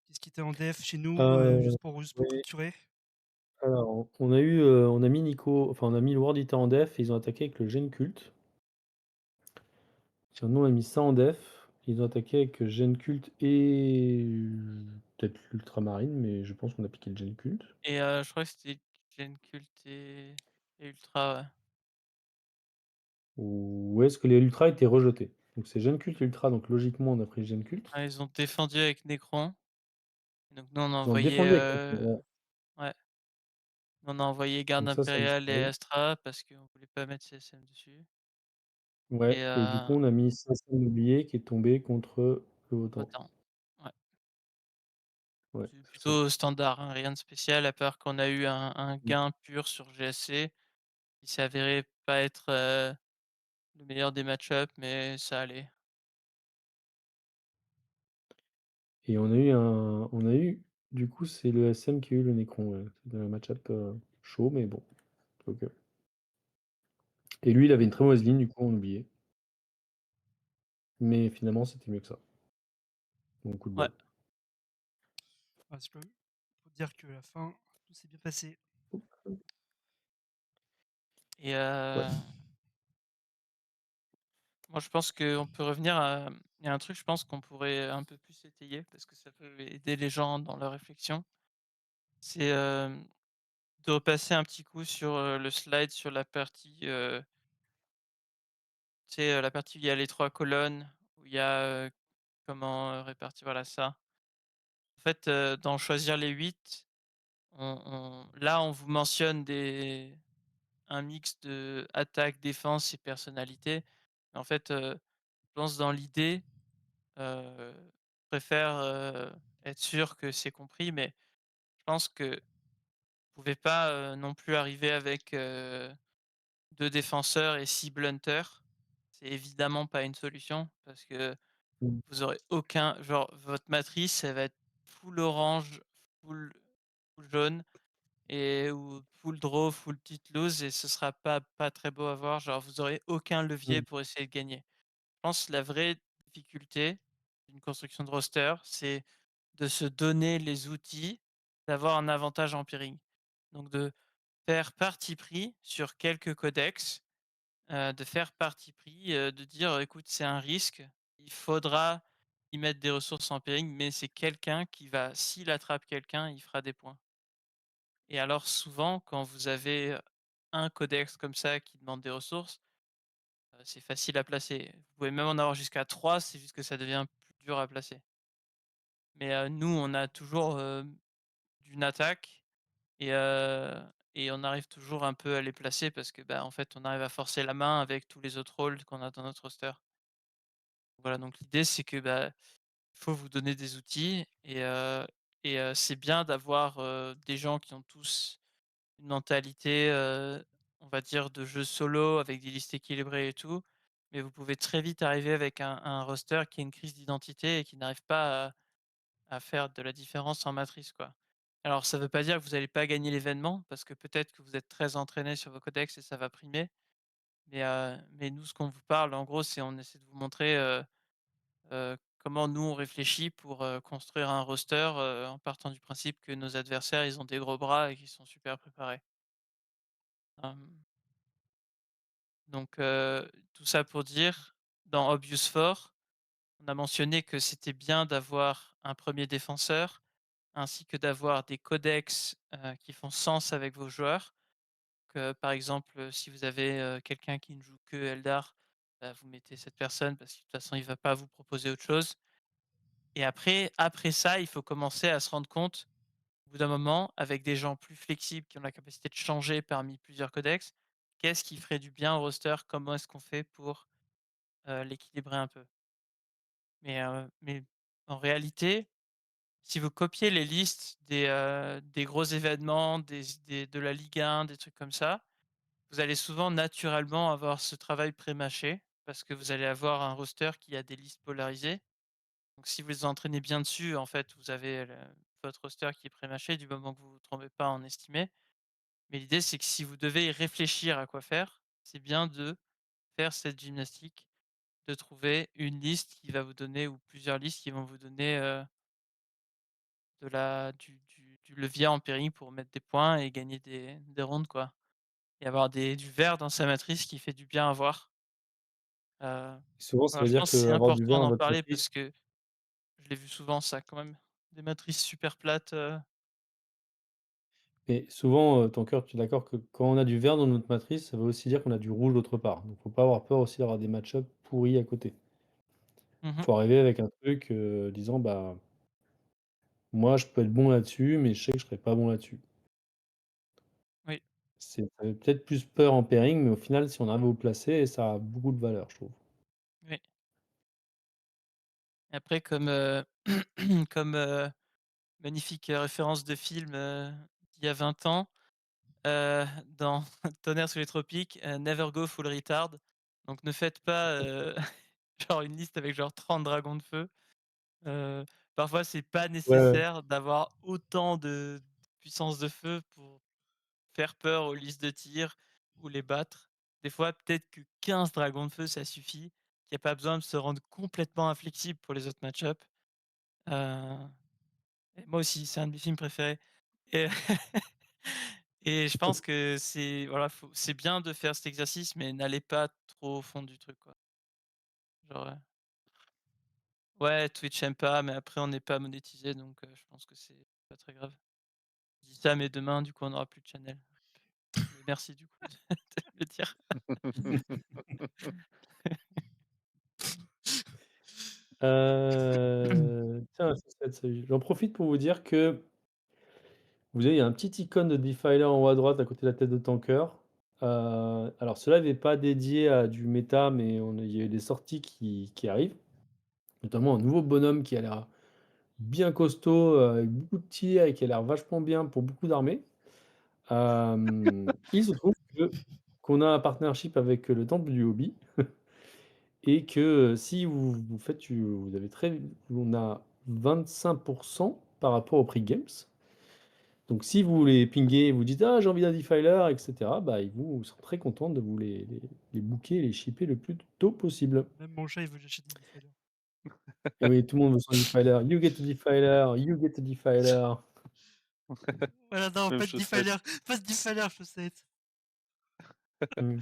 qu'est-ce qui était en def chez nous, juste pour Oui, clôturer. alors on a mis Nico enfin on a mis le World Eater en def et ils ont attaqué avec le Genkult. Tiens, nous on a mis ça en def, ils ont attaqué avec Genkult et peut-être l'Ultramarine, mais je pense qu'on a piqué le Genkult. Et je crois que c'était Genkult et Ultra, ouais. Ou est-ce que les Ultras étaient rejetés? Donc c'est Genkult Ultra, donc logiquement on a pris Genkult. Ah, ils ont défendu avec Necron. Donc nous, on a Ils ont envoyé, défendu avec Necron, ouais. ouais, on a envoyé Garde Donc ça me Impériale et semble. Astra parce qu'on voulait pas mettre CSM dessus. Ouais, Et et du coup on a mis 500 oublié qui est tombé contre le Wotan. autant. Ouais, Ouais, c'est c'est ça. plutôt standard, hein, rien de spécial, à part qu'on a eu un Mmh. gain pur sur GSC qui s'est avéré pas être, le meilleur des match-up, mais ça allait. Et on a eu du coup c'est le SM qui a eu le Necron, ouais. C'était un match-up, chaud, mais bon, OK. Et lui il avait une très mauvaise ligne, du coup on oubliait. Mais finalement c'était mieux que ça. Donc coup de Ouais. bol. Ah, c'est quand même faut dire que la fin, tout s'est bien passé. Et Ouais. moi, je pense qu'on peut revenir à il y a un truc, je pense qu'on pourrait un peu plus étayer parce que ça peut aider les gens dans leur réflexion. C'est, de repasser un petit coup sur, le slide sur la partie, tu sais, la partie où il y a les 3 colonnes, où il y a, comment, répartir voilà ça. En fait, dans choisir les 8, on vous mentionne un mix de attaque, défense et personnalité. En fait, je pense dans l'idée, je préfère, être sûr que c'est compris, mais je pense que vous pouvez pas, non plus arriver avec, 2 défenseurs et 6 blunters. C'est évidemment pas une solution parce que Mmh. vous aurez aucun genre votre matrice, elle va être full orange, full jaune ou full draw, full petite loose et ce sera pas très beau à voir. Genre vous aurez aucun levier Mmh. pour essayer de gagner. Je pense la vraie difficulté d'une construction de roster, c'est de se donner les outils d'avoir un avantage en pairing. Donc de faire parti pris sur quelques codex, de faire parti pris, de dire: «Écoute, c'est un risque, il faudra y mettre des ressources en pairing, mais c'est quelqu'un qui va s'il attrape quelqu'un, il fera des points». Et alors souvent, quand vous avez, un codex comme ça qui demande des ressources, c'est facile à placer. Vous pouvez même en avoir jusqu'à 3, c'est juste que ça devient plus dur à placer. Mais, nous, on a toujours, d'une attaque et on arrive toujours un peu à les placer parce que, bah, en fait, on arrive à forcer la main avec tous les autres rôles qu'on a dans notre roster. Voilà, donc l'idée, c'est que, bah, il faut vous donner des outils c'est bien d'avoir, des gens qui ont tous une mentalité, on va dire de jeu solo avec des listes équilibrées et tout, mais vous pouvez très vite arriver avec un roster qui a une crise d'identité et qui n'arrive pas à faire de la différence en matrice, quoi. Alors ça ne veut pas dire que vous allez pas gagner l'événement, parce que peut-être que vous êtes très entraîné sur vos codex et ça va primer, mais nous, ce qu'on vous parle, en gros, c'est on essaie de vous montrer, comment nous on réfléchit pour, construire un roster, en partant du principe que nos adversaires, ils ont des gros bras et qu'ils sont super préparés. Hem Donc, tout ça pour dire, dans Obvious 4, on a mentionné que c'était bien d'avoir un premier défenseur, ainsi que d'avoir des codex, qui font sens avec vos joueurs. Que, par exemple, si vous avez, quelqu'un qui ne joue que Eldar, bah, vous mettez cette personne parce que de toute façon, il ne va pas vous proposer autre chose. Et après ça, il faut commencer à se rendre compte, au bout d'un moment, avec des gens plus flexibles qui ont la capacité de changer parmi plusieurs codex, qu'est-ce qui ferait du bien au roster? Comment est-ce qu'on fait pour l'équilibrer un peu. Mais en réalité, si vous copiez les listes des gros événements, de la Ligue 1, des trucs comme ça, vous allez souvent naturellement avoir ce travail pré-mâché parce que vous allez avoir un roster qui a des listes polarisées. Donc si vous les entraînez bien dessus, en fait, vous avez votre roster qui est pré-mâché du moment que vous ne vous trompez pas en estimé. Mais l'idée, c'est que si vous devez y réfléchir à quoi faire, c'est bien de faire cette gymnastique de trouver une liste qui va vous donner ou plusieurs listes qui vont vous donner, de la du levier en pairing pour mettre des points et gagner des rondes, quoi, et avoir du vert dans sa matrice qui fait du bien à voir. Souvent, ça Voilà, veut je dire pense que c'est qu'avoir du vert important dans d'en votre parler matrice parce que je l'ai vu souvent ça quand même. Des matrices super plates, mais souvent, ton cœur, tu es d'accord que quand on a du vert dans notre matrice, ça veut aussi dire qu'on a du rouge autre part. Donc faut pas avoir peur aussi d'avoir des match-up pourris à côté. mmh Faut arriver avec un truc, disant: «Bah, moi, je peux être bon là-dessus, mais je sais que je serai pas bon là-dessus». oui, Ça fait peut-être plus peur en pairing, mais au final, si on arrive à vous placer, ça a beaucoup de valeur, je trouve. oui. Et après comme, comme, magnifique, référence de film, d'il y a 20 ans, dans Tonnerre sous les tropiques, never go full retard. Donc ne faites pas, genre une liste avec genre 30 dragons de feu. Heu, Parfois c'est pas Ouais, ouais. nécessaire d'avoir autant de puissance de feu pour faire peur aux listes de tir ou les battre. Des fois, peut-être que 15 dragons de feu, ça suffit, qu'il y a pas besoin de se rendre complètement inflexible pour les autres match-up. Heu et moi aussi, c'est un de mes films préférés et et je pense que c'est voilà, c'est bien de faire cet exercice, mais n'allez pas trop au fond du truc, quoi. Genre, ouais, Twitch aime pas, mais après on n'est pas monétisé, donc je pense que c'est pas très grave. Je dis ça, mais demain, du coup, on n'aura plus de channel. Mais merci du coup de me le dire. Tiens, j'en profite pour vous dire que vous avez un petit icône de Defiler en haut à droite à côté de la tête de Tanker. Alors cela n'est pas dédié à du méta, mais il y a eu des sorties qui arrivent, notamment un nouveau bonhomme qui a l'air bien costaud, avec beaucoup de tirs et qui a l'air vachement bien pour beaucoup d'armées. Il se trouve qu'on a un partnership avec le Temple du Hobby et que, si vous faites vous avez très on a 25 par rapport au prix Games. Donc si vous les pinguez, vous dites: «Ah, j'ai envie d'un Defiler» et cetera, bah, ils vous seront très contents de vous les booker et les shipper le plus tôt possible. Même mon chat, il veut que j'achète des Defiler. Et oui, tout le monde veut son Defiler. «You get a Defiler, you get a Defiler». Voilà, non, Même pas de chaussette. Defiler, pas de Defiler, chaussettes. Mmh.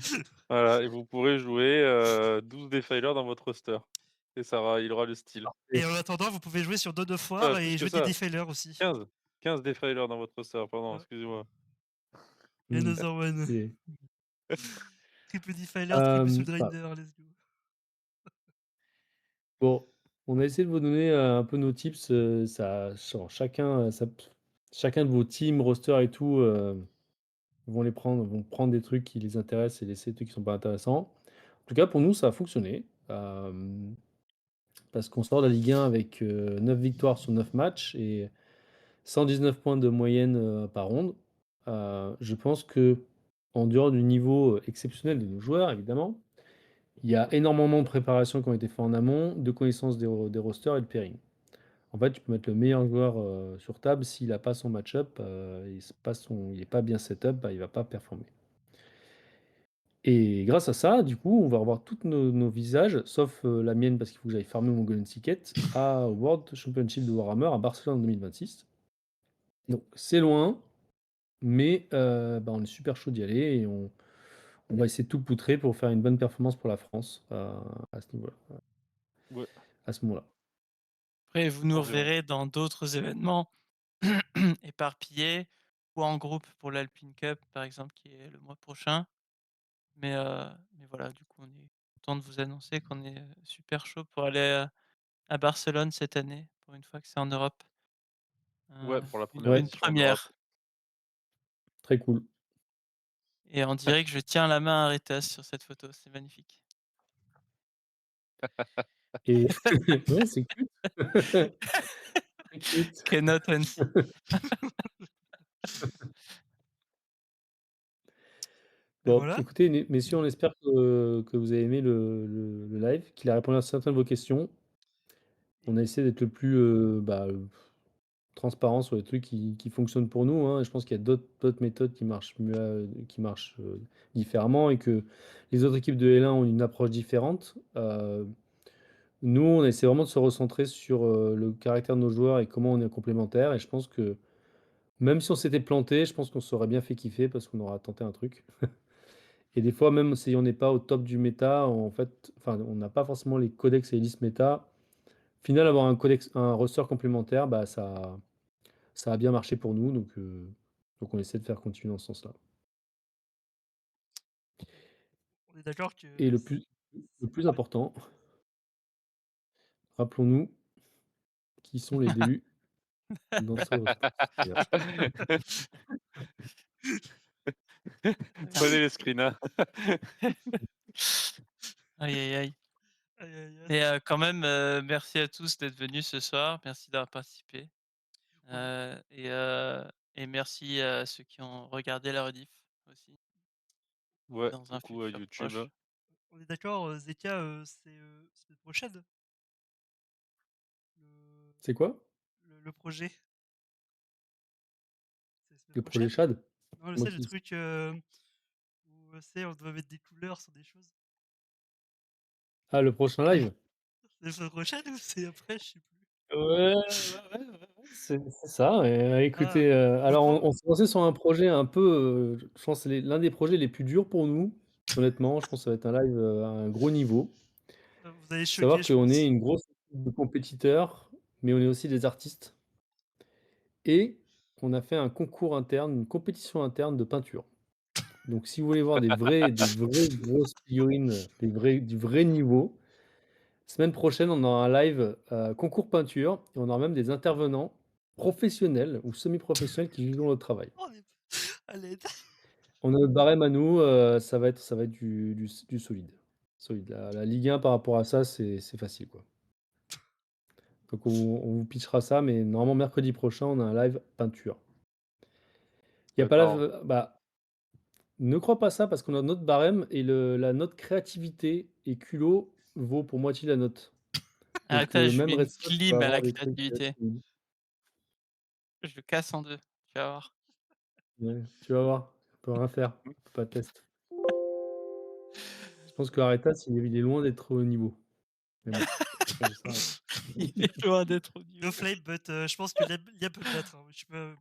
Voilà et vous pourrez jouer, 12 Defilers dans votre roster et il aura le style. Et Parfait. en attendant, vous pouvez jouer sur Dawn of War Plus et que jouer des ça, Defilers aussi. 15 Defilers dans votre roster, pardon, Ouais. excusez-moi. Mmh. Another one. Et Triple Defiler, triple Soul bah, Grinder, let's go. bon, on a essayé de vous donner, un peu nos tips, chacun de vos teams, rosters et tout, vont prendre des trucs qui les intéressent et laisser des trucs qui sont pas intéressants. En tout cas, pour nous, ça a fonctionné, parce qu'on sort de la Ligue 1 avec, 9 victoires sur 9 matchs et 119 points de moyenne, par ronde. Je pense qu'en dehors du niveau, exceptionnel de nos joueurs évidemment, il y a énormément de préparations qui ont été faites en amont, de connaissance des rosters et de pairing. En fait, tu peux mettre le meilleur joueur, sur table, s'il a pas son match-up, il est pas bien set-up, bah, il va pas performer. Et grâce à ça, du coup, on va revoir toutes nos visages, sauf, la mienne parce qu'il faut que j'aille farmer mon golden ticket, au World Championship de Warhammer à Barcelone en 2026. Donc c'est loin, mais bah, on est super chaud d'y aller et on va essayer de tout poutrer pour faire une bonne performance pour la France, à ce niveau-là, Ouais, à ce moment-là. Après, vous nous environ. reverrez dans d'autres événements éparpillés ou en groupe pour l'Alpine Cup, par exemple, qui est le mois prochain. Mais voilà, du coup, on est content de vous annoncer qu'on est, super chaud pour aller, à Barcelone cette année, pour une fois que c'est en Europe. Ouais, Heu, pour la une première Ouais, une édition en Europe. première très cool. et on dirait que je tiens la main à Ritas sur cette photo, c'est magnifique. Et ouais, c'est cute. Très cute. Cannot unsee. Et Bon, voilà. écoutez, messieurs, on espère que vous avez aimé le live, qu'il a répondu à certaines de vos questions. On a essayé d'être le plus, bah, transparent sur les trucs qui fonctionnent pour nous, hein. Je pense qu'il y a d'autres méthodes qui marchent mieux, qui marchent, différemment et que les autres équipes de L1 ont une approche différente. Nous, on essaie vraiment de se recentrer sur, le caractère de nos joueurs et comment on est complémentaires et je pense que même si on s'était planté, je pense qu'on s'aurait bien fait kiffer parce qu'on aura tenté un truc et des fois, même si on n'est pas au top du méta, en fait, enfin, on n'a pas forcément les codex et les listes méta. Au final, avoir un roster complémentaire, bah, ça a bien marché pour nous, donc on essaie de faire continuer dans ce sens-là. On est d'accord que Et le plus important, rappelons-nous qui sont les DU dans ce roster. Regarde. Prenez les screens, hein. Aïe, aïe, aïe. aïe, aïe, aïe. Mais quand même, merci à tous d'être venus ce soir. Merci d'avoir participé. Ouais. Et merci à ceux qui ont regardé la rediff aussi, Ouais, dans un coucou à futur YouTube. proche. On est d'accord, Zeka, c'est semaine prochaine le, C'est quoi? le projet? C'est semaine Le projet prochaine? Shad? Non, je Moi sais, le qui truc où on doit mettre des couleurs sur des choses. Ah, le prochain live? C'est la semaine prochaine ou c'est après? Je sais plus. C'est ça, Ah, écoutez, faut alors on prendre. on s'est lancé sur un projet un peu, je pense que c'est l'un des projets les plus durs pour nous, honnêtement. Je pense que ça va être un live, à un gros niveau. Vous allez choquer, Savoir je qu'on est pense. une grosse équipe de compétiteurs, mais on est aussi des artistes et on a fait un concours interne, une compétition interne de peinture. Donc si vous voulez voir des vraies grosses figurines, du vrai niveau, semaine prochaine, on aura un live, concours peinture et on aura même des intervenants professionnels ou semi-professionnels qui jugeront notre travail. Oh, mais allez. On a notre barème à nous, ça va être du solide. Solide. La Ligue 1 par rapport à ça, c'est facile, quoi. Donc on vous pitchera ça, mais normalement mercredi prochain, on a un live peinture. Il y a pas D'accord. live, bah, ne crois pas ça parce qu'on a notre barème et la note créativité et culot vaut pour moitié la note. Donc Attends, je même mets une Redstone va clim à la avoir des trucs, créativité. mmh, Je le casse en 2, tu vas voir. ouais, tu vas voir, on peut rien faire, on peut pas test. Je pense que Aretas, il est loin d'être au niveau. Mais bon, ça s'arrête. Il est loin d'être au No niveau. flame, but je pense que Liam peut le battre, hein. Je peux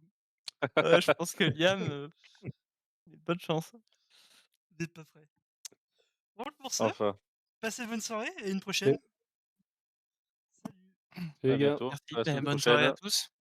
Ouais, je pense que Liam, il a de bonnes chances. d'être pas prêt. Bon, pour ce, Enfin, passez une bonne soirée et une OK. prochaine. Salut. Salut à les gars. bientôt, à Merci, la semaine bonne soirée à prochaine. tous.